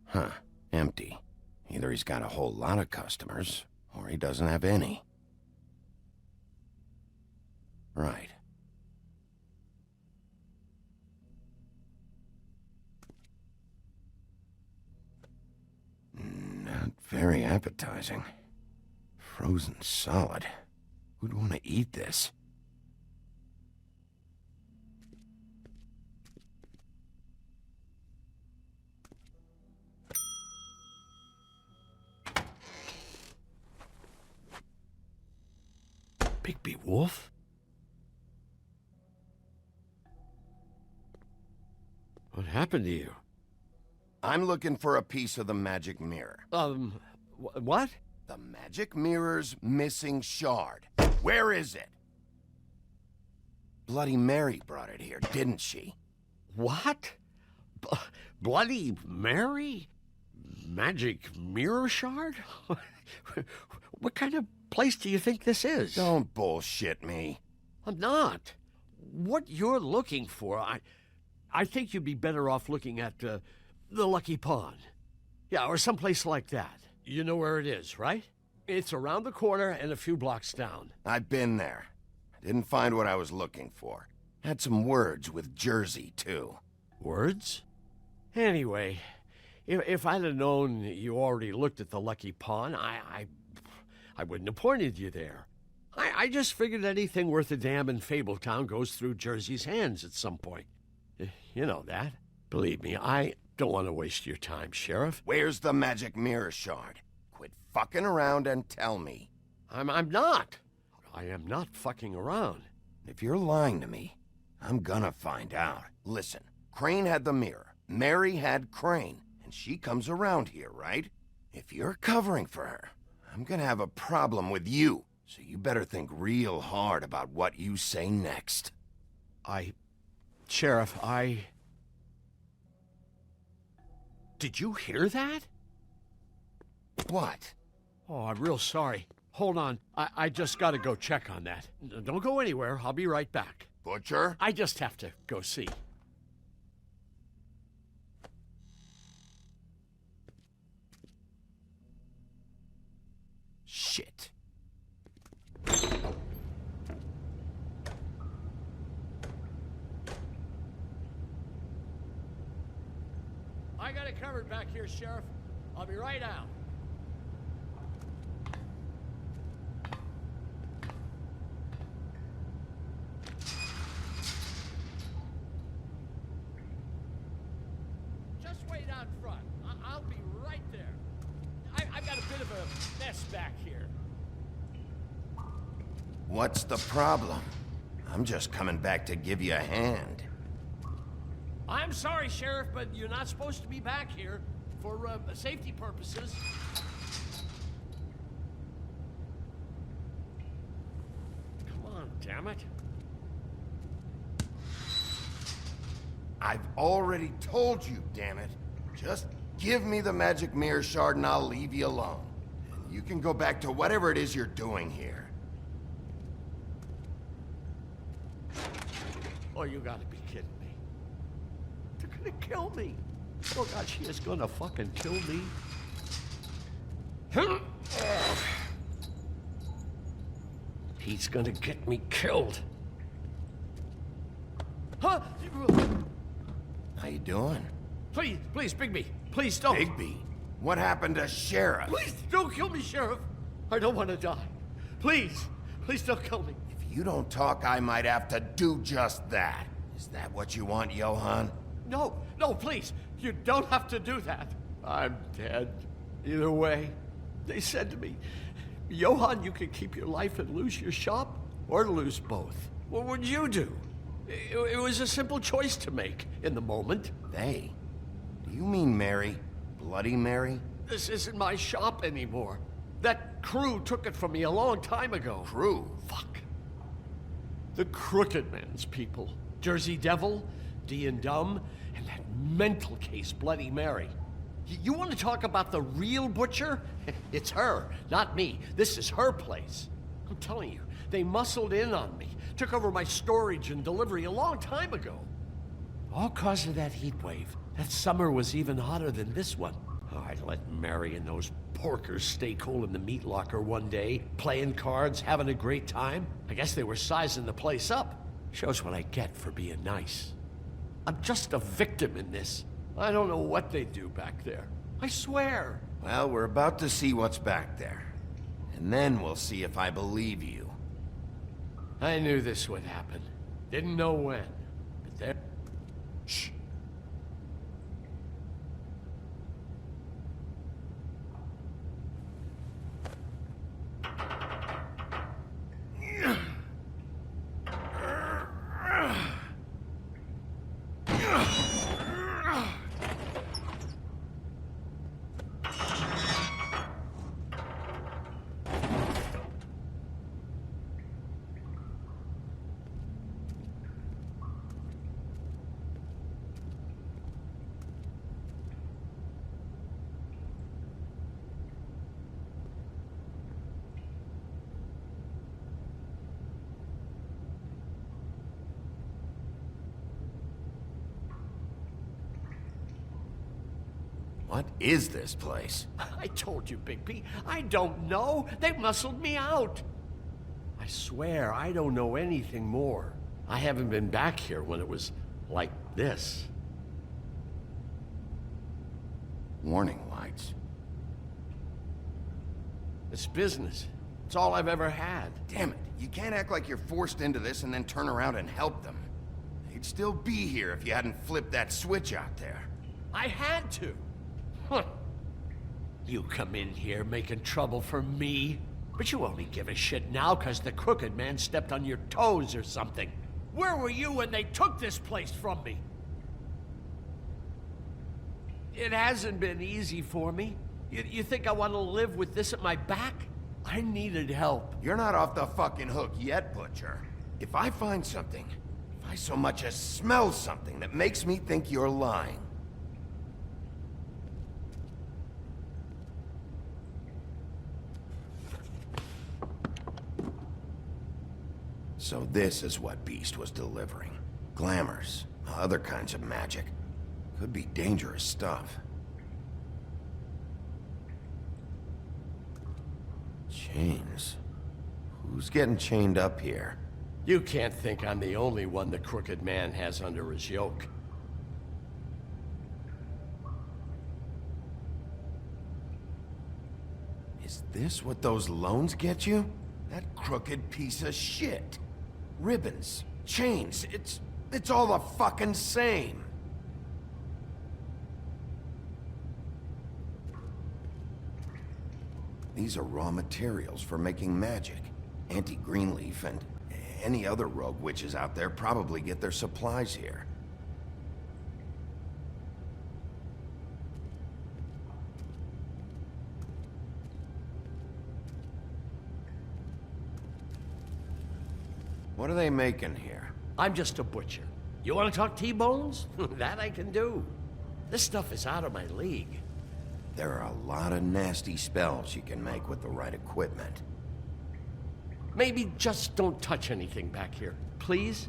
Huh. Empty. Either he's got a whole lot of customers, or he doesn't have any. Right. Not very appetizing. Frozen solid. Who'd want to eat this? Bigby Wolf? What happened to you? I'm looking for a piece of the magic mirror. What? The magic mirror's missing shard. Where is it? Bloody Mary brought it here, didn't she? What? Bloody Mary? Magic mirror shard? What kind of place do you think this is? Don't bullshit me. I'm not. What you're looking for, I think you'd be better off looking at the Lucky Pond. Yeah, or someplace like that. You know where it is, right? It's around the corner and a few blocks down. I've been there. Didn't find what I was looking for. Had some words with Jersey, too. Words? Anyway, if I'd have known you already looked at the Lucky Pond, I wouldn't have pointed you there. I just figured anything worth a damn in Fabletown goes through Jersey's hands at some point. You know that. Believe me, I don't want to waste your time, Sheriff. Where's the magic mirror shard? Quit fucking around and tell me. I'm not. I am not fucking around. If you're lying to me, I'm gonna find out. Listen, Crane had the mirror. Mary had Crane. And she comes around here, right? If you're covering for her, I'm gonna have a problem with you. So you better think real hard about what you say next. Sheriff, Did you hear that? What? Oh, I'm real sorry. Hold on. I just gotta go check on that. Don't go anywhere. I'll be right back. Butcher? I just have to go see. Shit. I got it covered back here, Sheriff. I'll be right out. Just wait out front. I'll be right there. I've got a bit of a mess back here. What's the problem? I'm just coming back to give you a hand. I'm sorry, Sheriff, but you're not supposed to be back here for safety purposes. Come on, damn it. I've already told you, damn it. Just give me the magic mirror shard and I'll leave you alone. And you can go back to whatever it is you're doing here. Oh, you gotta be kidding me. They're gonna kill me. Oh, God, she is gonna fucking kill me. He's gonna get me killed. Huh? How you doing? Please, Bigby, please don't. Bigby? What happened to Sheriff? Please don't kill me, Sheriff. I don't want to die. Please don't kill me. If you don't talk, I might have to do just that. Is that what you want, Johann? No, please. You don't have to do that. I'm dead. Either way. They said to me, Johann, you could keep your life and lose your shop, or lose both. What would you do? It was a simple choice to make in the moment. They? Do you mean Mary? Bloody Mary? This isn't my shop anymore. That crew took it from me a long time ago. Crew? Fuck. The Crooked Man's people. Jersey Devil, D and Dumb, and that mental case, Bloody Mary. You want to talk about the real butcher? It's her, not me. This is her place. I'm telling you, they muscled in on me, took over my storage and delivery a long time ago. All cause of that heat wave. That summer was even hotter than this one. Oh, I let Mary and those porkers stay cool in the meat locker one day, playing cards, having a great time. I guess they were sizing the place up. Shows what I get for being nice. I'm just a victim in this. I don't know what they do back there. I swear. Well, we're about to see what's back there. And then we'll see if I believe you. I knew this would happen. Didn't know when. But there... Shh. What is this place? I told you, Bigby. I don't know. They muscled me out. I swear, I don't know anything more. I haven't been back here when it was like this. Warning lights. It's business. It's all I've ever had. Damn it. You can't act like you're forced into this and then turn around and help them. They'd still be here if you hadn't flipped that switch out there. I had to. Huh. You come in here making trouble for me, but you only give a shit now because the Crooked Man stepped on your toes or something. Where were you when they took this place from me? It hasn't been easy for me. You think I want to live with this at my back? I needed help. You're not off the fucking hook yet, Butcher. If I find something, if I so much as smell something that makes me think you're lying, so this is what Beast was delivering. Glamours, other kinds of magic. Could be dangerous stuff. Chains. Who's getting chained up here? You can't think I'm the only one the Crooked Man has under his yoke. Is this what those loans get you? That crooked piece of shit. Ribbons, chains, it's all the fucking same. These are raw materials for making magic. Auntie Greenleaf and any other rogue witches out there probably get their supplies here. What are they making here? I'm just a butcher. You want to talk T-bones? That I can do. This stuff is out of my league. There are a lot of nasty spells you can make with the right equipment. Maybe just don't touch anything back here, please?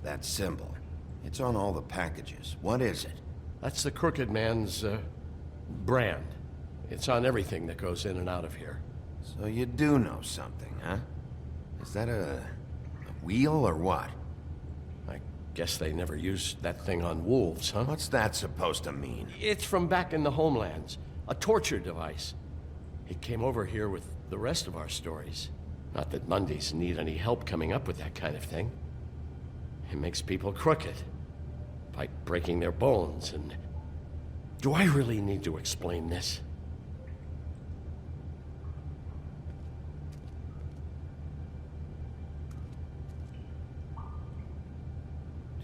That symbol. It's on all the packages. What is it? That's the Crooked Man's, brand. It's on everything that goes in and out of here. So you do know something, huh? Is that a wheel or what? I guess they never used that thing on wolves, huh? What's that supposed to mean? It's from back in the homelands. A torture device. It came over here with the rest of our stories. Not that Mondays need any help coming up with that kind of thing. It makes people crooked. By breaking their bones and... Do I really need to explain this?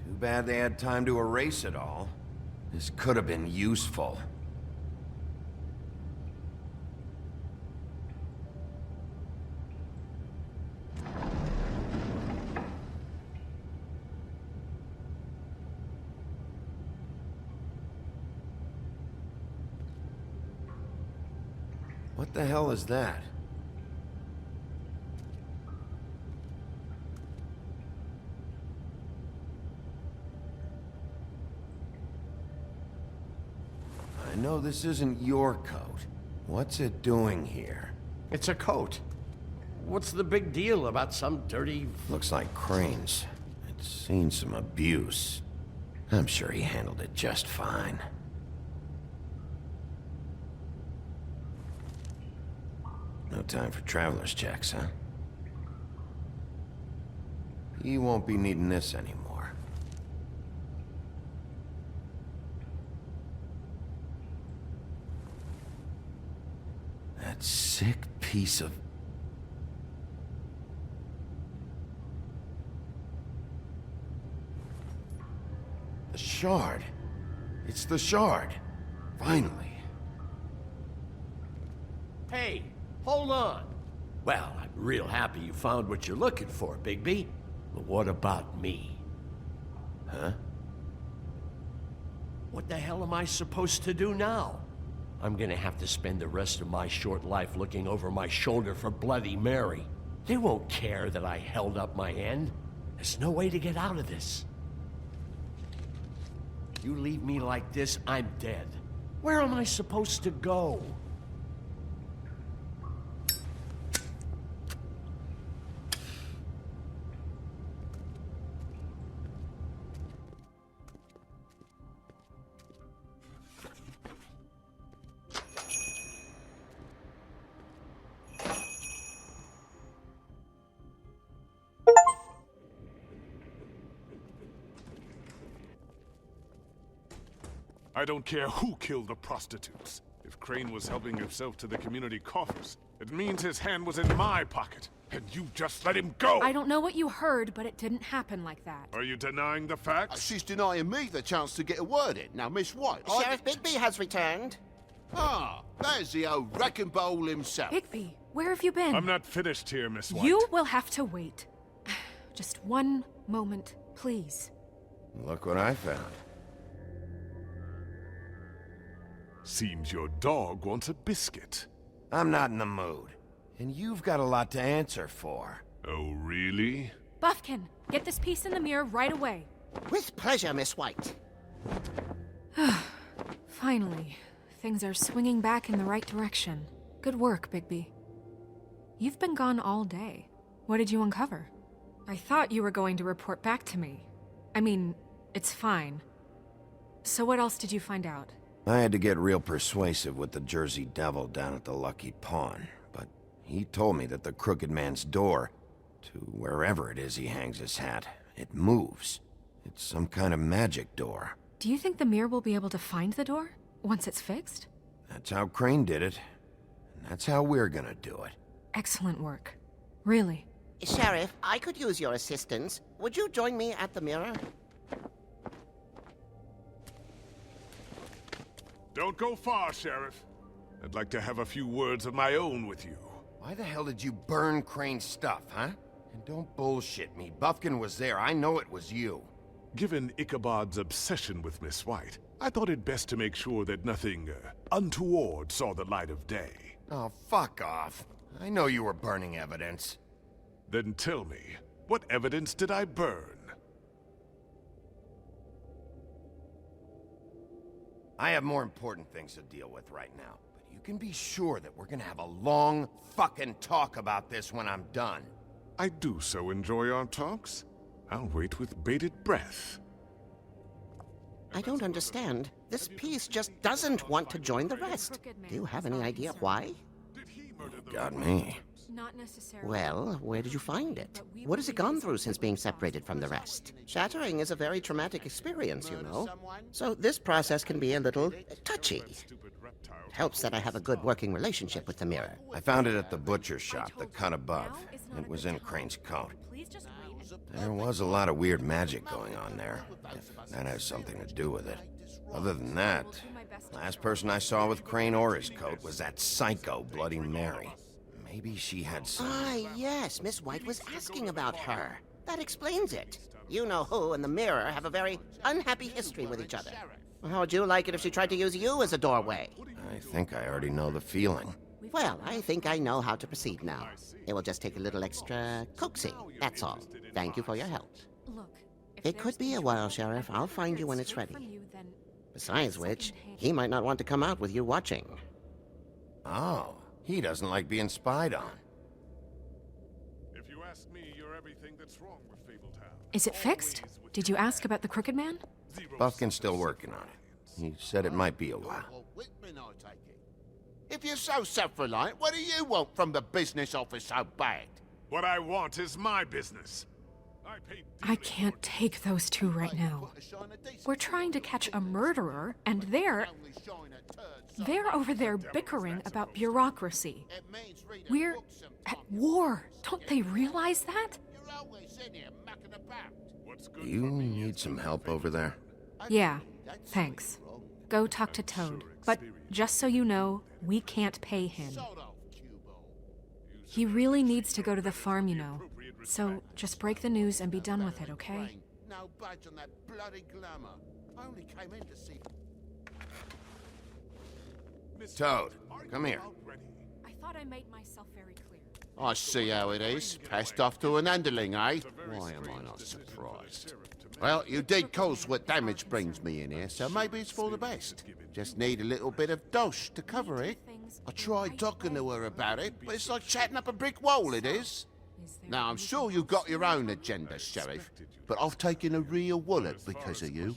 Too bad they had time to erase it all. This could have been useful. What the hell is that? I know this isn't your coat. What's it doing here? It's a coat. What's the big deal about some dirty... Looks like Crane's. It's seen some abuse. I'm sure he handled it just fine. No time for traveler's checks, huh? He won't be needing this anymore. That sick piece of... The shard. It's the shard. Finally. Hey, hold on. Well, I'm real happy you found what you're looking for, Bigby. But what about me? Huh? What the hell am I supposed to do now? I'm gonna have to spend the rest of my short life looking over my shoulder for Bloody Mary. They won't care that I held up my end. There's no way to get out of this. You leave me like this, I'm dead. Where am I supposed to go? I don't care who killed the prostitutes. If Crane was helping himself to the community coffers, it means his hand was in my pocket, and you just let him go! I don't know what you heard, but it didn't happen like that. Are you denying the facts? She's denying me the chance to get a word in. Now, Miss White... Sheriff Bigby has returned. Ah, there's the old wrecking bowl himself. Bigby, where have you been? I'm not finished here, Miss White. You will have to wait. Just one moment, please. Look what I found. Seems your dog wants a biscuit. I'm not in the mood. And you've got a lot to answer for. Oh, really? Buffkin, get this piece in the mirror right away. With pleasure, Miss White. Finally, things are swinging back in the right direction. Good work, Bigby. You've been gone all day. What did you uncover? I thought you were going to report back to me. I mean, it's fine. So what else did you find out? I had to get real persuasive with the Jersey Devil down at the Lucky Pawn, but he told me that the Crooked Man's door, to wherever it is he hangs his hat, it moves. It's some kind of magic door. Do you think the mirror will be able to find the door, once it's fixed? That's how Crane did it, and that's how we're gonna do it. Excellent work. Really. Sheriff, I could use your assistance. Would you join me at the mirror? Don't go far, Sheriff. I'd like to have a few words of my own with you. Why the hell did you burn Crane's stuff, huh? And don't bullshit me. Buffkin was there. I know it was you. Given Ichabod's obsession with Miss White, I thought it best to make sure that nothing untoward saw the light of day. Oh, fuck off. I know you were burning evidence. Then tell me, what evidence did I burn? I have more important things to deal with right now, but you can be sure that we're gonna have a long fucking talk about this when I'm done. I do so enjoy our talks. I'll wait with bated breath. I don't understand. This piece just doesn't want to join the rest. Do you have any idea why? Got me. Not necessarily. Well, where did you find it? What has it gone through since being separated from the rest? Shattering is a very traumatic experience, you know. So this process can be a little touchy. It helps that I have a good working relationship with the mirror. I found it at the butcher shop, the cut above. It was in Crane's coat. There was a lot of weird magic going on there, if that has something to do with it. Other than that, last person I saw with Crane or his coat was that psycho Bloody Mary. Maybe she had some... Ah, yes, Miss White was asking about her. That explains it. You know who and the mirror have a very unhappy history with each other. How would you like it if she tried to use you as a doorway? I think I already know the feeling. Well, I think I know how to proceed now. It will just take a little extra coaxing, that's all. Thank you for your help. Look, it could be a while, Sheriff. I'll find you when it's ready. Besides which, he might not want to come out with you watching. Oh, he doesn't like being spied on. If you ask me, you're everything that's wrong with Fabletown. Is it fixed? Did you ask about the Crooked Man? Buffkin's still working on it. He said it might be a while. If you're so self-reliant, what do you want from the business office so bad? What I want is my business. I can't take those two right now. We're trying to catch a murderer, and they're over there bickering about bureaucracy. We're at war. Don't they realize that? You need some help over there? Yeah, thanks. Go talk to Toad. But just so you know, we can't pay him. He really needs to go to the farm, you know. So just break the news and be done with it, okay? No budge on that bloody glamour. I only came in to see... Toad, come here. I thought I made myself very clear. I see how it is. Passed off to an underling, eh? Why am I not surprised? Well, you did cause what damage brings me in here, so maybe it's for the best. Just need a little bit of dosh to cover it. I tried talking to her about it, but it's like chatting up a brick wall, it is. Now, I'm sure you've got your own agenda, Sheriff, but I've taken a real wallet because of you.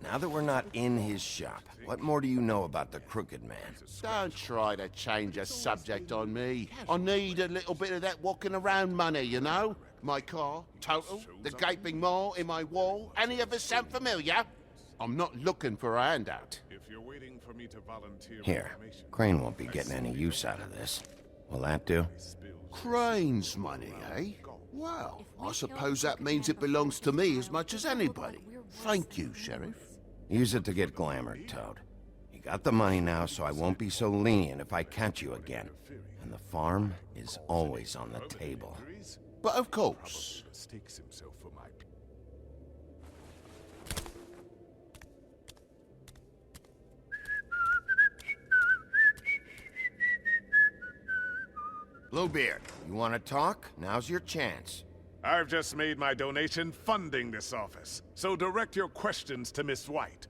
Now that we're not in his shop, what more do you know about the Crooked Man? Don't try to change a subject on me. I need a little bit of that walking around money, you know? My car, total, the gaping maw in my wall. Any of us sound familiar? I'm not looking for a handout. If you're waiting for me to volunteer... Here, Crane won't be getting any use out of this. Will that do? Crane's money, eh? Well, I suppose that means it belongs to me as much as anybody. Thank you, Sheriff. Use it to get glamored, Toad. You got the money now, so I won't be so lenient if I catch you again. And the farm is always on the table. But of course. Bluebeard, you want to talk? Now's your chance. I've just made my donation funding this office, so direct your questions to Miss White.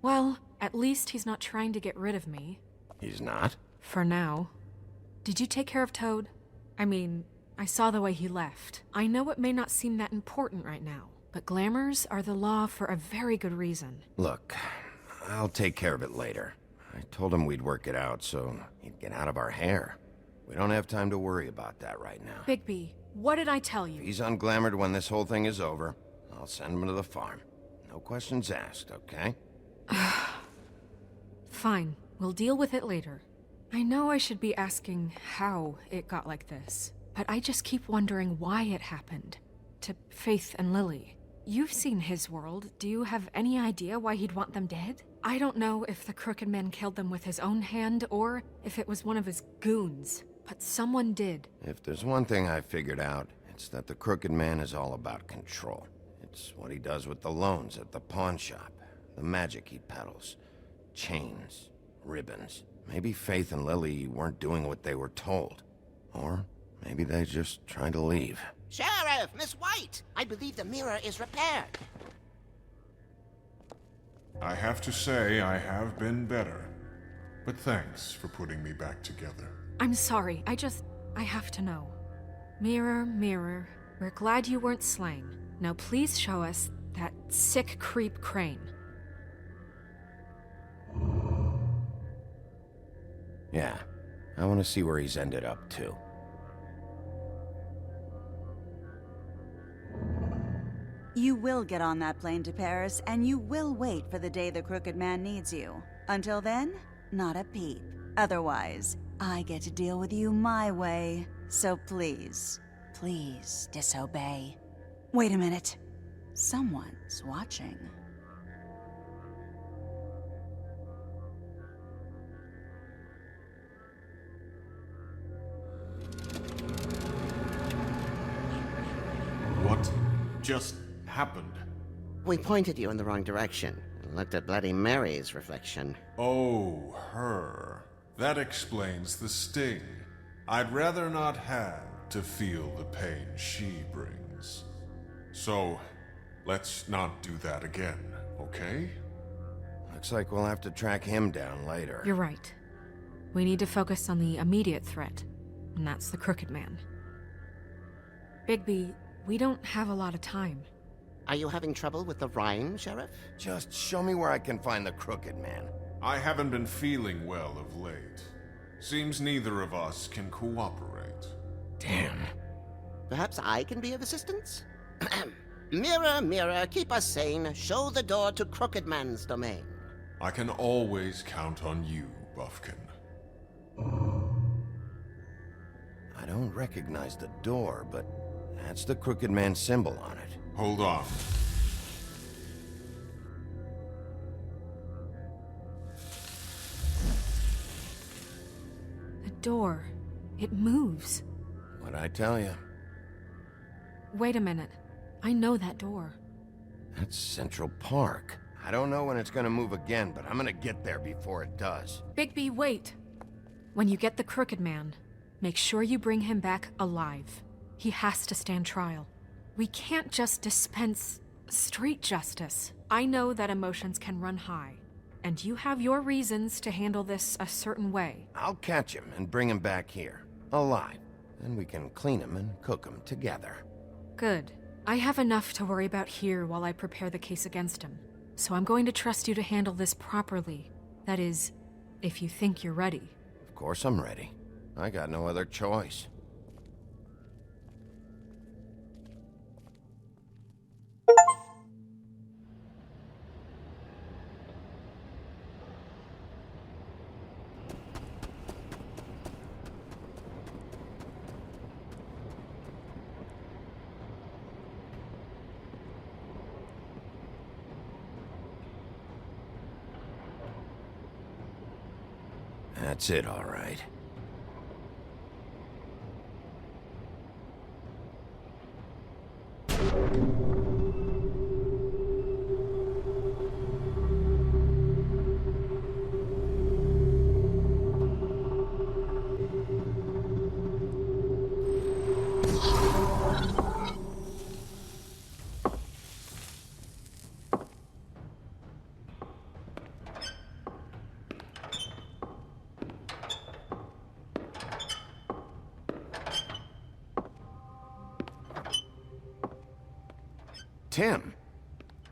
Well, at least he's not trying to get rid of me. He's not? For now. Did you take care of Toad? I mean, I saw the way he left. I know it may not seem that important right now, but glamours are the law for a very good reason. Look, I'll take care of it later. I told him we'd work it out so he'd get out of our hair. We don't have time to worry about that right now. Bigby, what did I tell you? If he's unglamored when this whole thing is over, I'll send him to the farm. No questions asked, okay? Fine, we'll deal with it later. I know I should be asking how it got like this, but I just keep wondering why it happened. To Faith and Lily. You've seen his world. Do you have any idea why he'd want them dead? I don't know if the Crooked Man killed them with his own hand or if it was one of his goons, but someone did. If there's one thing I figured out, it's that the Crooked Man is all about control. It's what he does with the loans at the pawn shop, the magic he peddles, chains, ribbons. Maybe Faith and Lily weren't doing what they were told. Or maybe they just tried to leave. Sheriff, Miss White! I believe the mirror is repaired. I have to say I have been better, but thanks for putting me back together. I'm sorry, I just... I have to know. Mirror, mirror, we're glad you weren't slain. Now please show us that sick creep Crane. Yeah, I want to see where he's ended up, too. You will get on that plane to Paris, and you will wait for the day the Crooked Man needs you. Until then, not a peep. Otherwise, I get to deal with you my way. So please, please disobey. Wait a minute. Someone's watching. What just happened? We pointed you in the wrong direction and looked at Bloody Mary's reflection. Oh, her. That explains the sting. I'd rather not have to feel the pain she brings. So, let's not do that again, okay? Looks like we'll have to track him down later. You're right. We need to focus on the immediate threat, and that's the Crooked Man. Bigby, we don't have a lot of time. Are you having trouble with the rhyme, Sheriff? Just show me where I can find the Crooked Man. I haven't been feeling well of late. Seems neither of us can cooperate. Damn. Perhaps I can be of assistance? Mirror, mirror, keep us sane. Show the door to Crooked Man's domain. I can always count on you, Buffkin. I don't recognize the door, but that's the Crooked Man symbol on it. Hold on. The door. It moves. What'd I tell you? Wait a minute. I know that door. That's Central Park. I don't know when it's gonna move again, but I'm gonna get there before it does. Bigby, wait! When you get the Crooked Man, make sure you bring him back alive. He has to stand trial. We can't just dispense street justice. I know that emotions can run high, and you have your reasons to handle this a certain way. I'll catch him and bring him back here, alive. Then we can clean him and cook him together. Good. I have enough to worry about here while I prepare the case against him. So I'm going to trust you to handle this properly. That is, if you think you're ready. Of course I'm ready. I got no other choice. That's it, all right. Tim,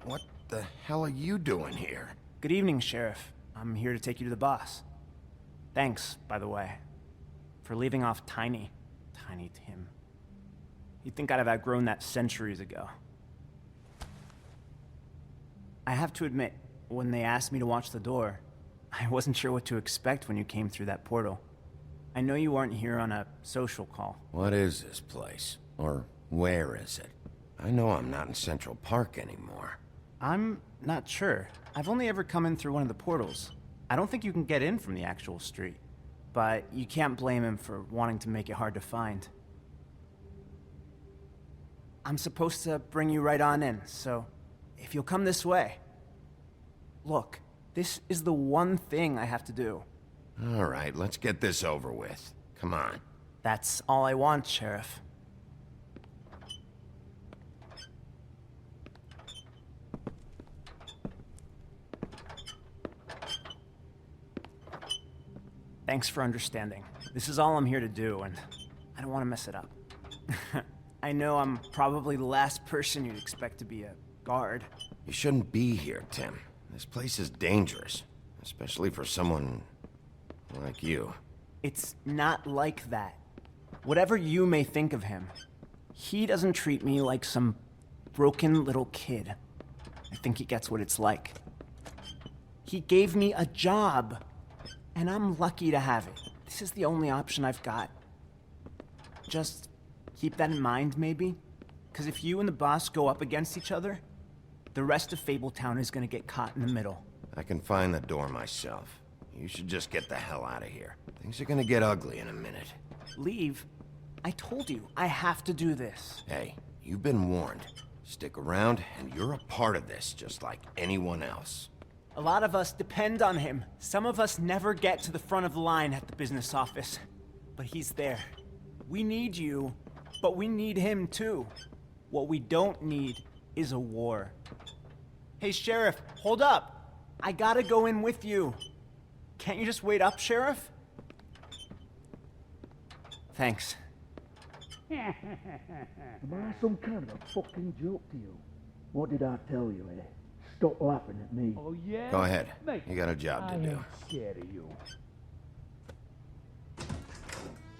what the hell are you doing here? Good evening, Sheriff. I'm here to take you to the boss. Thanks, by the way, for leaving off Tiny. Tiny Tim. You'd think I'd have outgrown that centuries ago. I have to admit, when they asked me to watch the door, I wasn't sure what to expect when you came through that portal. I know you aren't here on a social call. What is this place? Or where is it? I know I'm not in Central Park anymore. I'm not sure. I've only ever come in through one of the portals. I don't think you can get in from the actual street. But you can't blame him for wanting to make it hard to find. I'm supposed to bring you right on in, so if you'll come this way. Look, this is the one thing I have to do. All right, let's get this over with. Come on. That's all I want, Sheriff. Thanks for understanding. This is all I'm here to do, and I don't want to mess it up. I know I'm probably the last person you'd expect to be a guard. You shouldn't be here, Tim. This place is dangerous, especially for someone like you. It's not like that. Whatever you may think of him, he doesn't treat me like some broken little kid. I think he gets what it's like. He gave me a job, and I'm lucky to have it. This is the only option I've got. Just keep that in mind, maybe? Because if you and the boss go up against each other, the rest of Fabletown is gonna get caught in the middle. I can find the door myself. You should just get the hell out of here. Things are gonna get ugly in a minute. Leave? I told you, I have to do this. Hey, you've been warned. Stick around, and you're a part of this, just like anyone else. A lot of us depend on him. Some of us never get to the front of the line at the business office. But he's there. We need you, but we need him too. What we don't need is a war. Hey, Sheriff, hold up! I gotta go in with you. Can't you just wait up, Sheriff? Thanks. Am I some kind of a fucking joke to you? What did I tell you, eh? Stop laughing at me. Oh, yeah? Go ahead. You got a job to do. I ain't scared of you.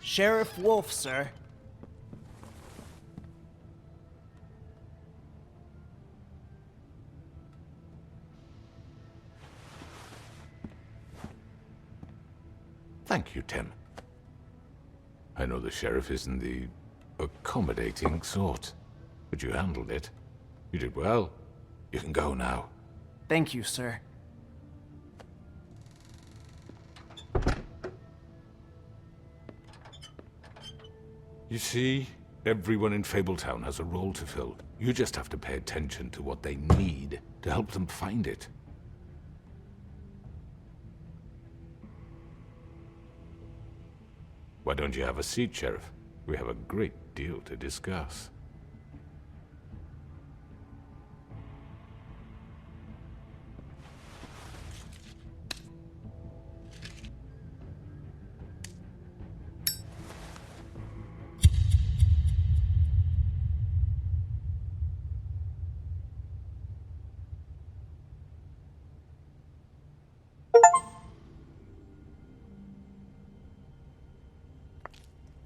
Sheriff Wolf, sir. Thank you, Tim. I know the sheriff isn't the accommodating sort, but you handled it. You did well. You can go now. Thank you, sir. You see, everyone in Fabletown has a role to fill. You just have to pay attention to what they need to help them find it. Why don't you have a seat, Sheriff? We have a great deal to discuss.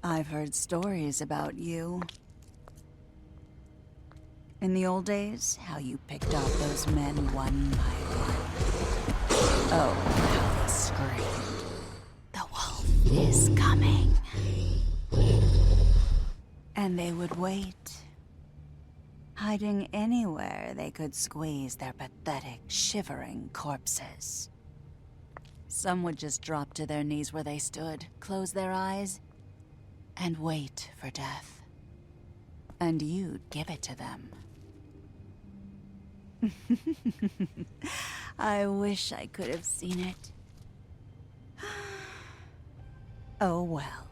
I've heard stories about you. In the old days, how you picked off those men one by one. Oh, how they screamed. The wolf is coming. And they would wait, hiding anywhere they could squeeze their pathetic, shivering corpses. Some would just drop to their knees where they stood, close their eyes, and wait for death. And you'd give it to them. I wish I could have seen it. Oh well.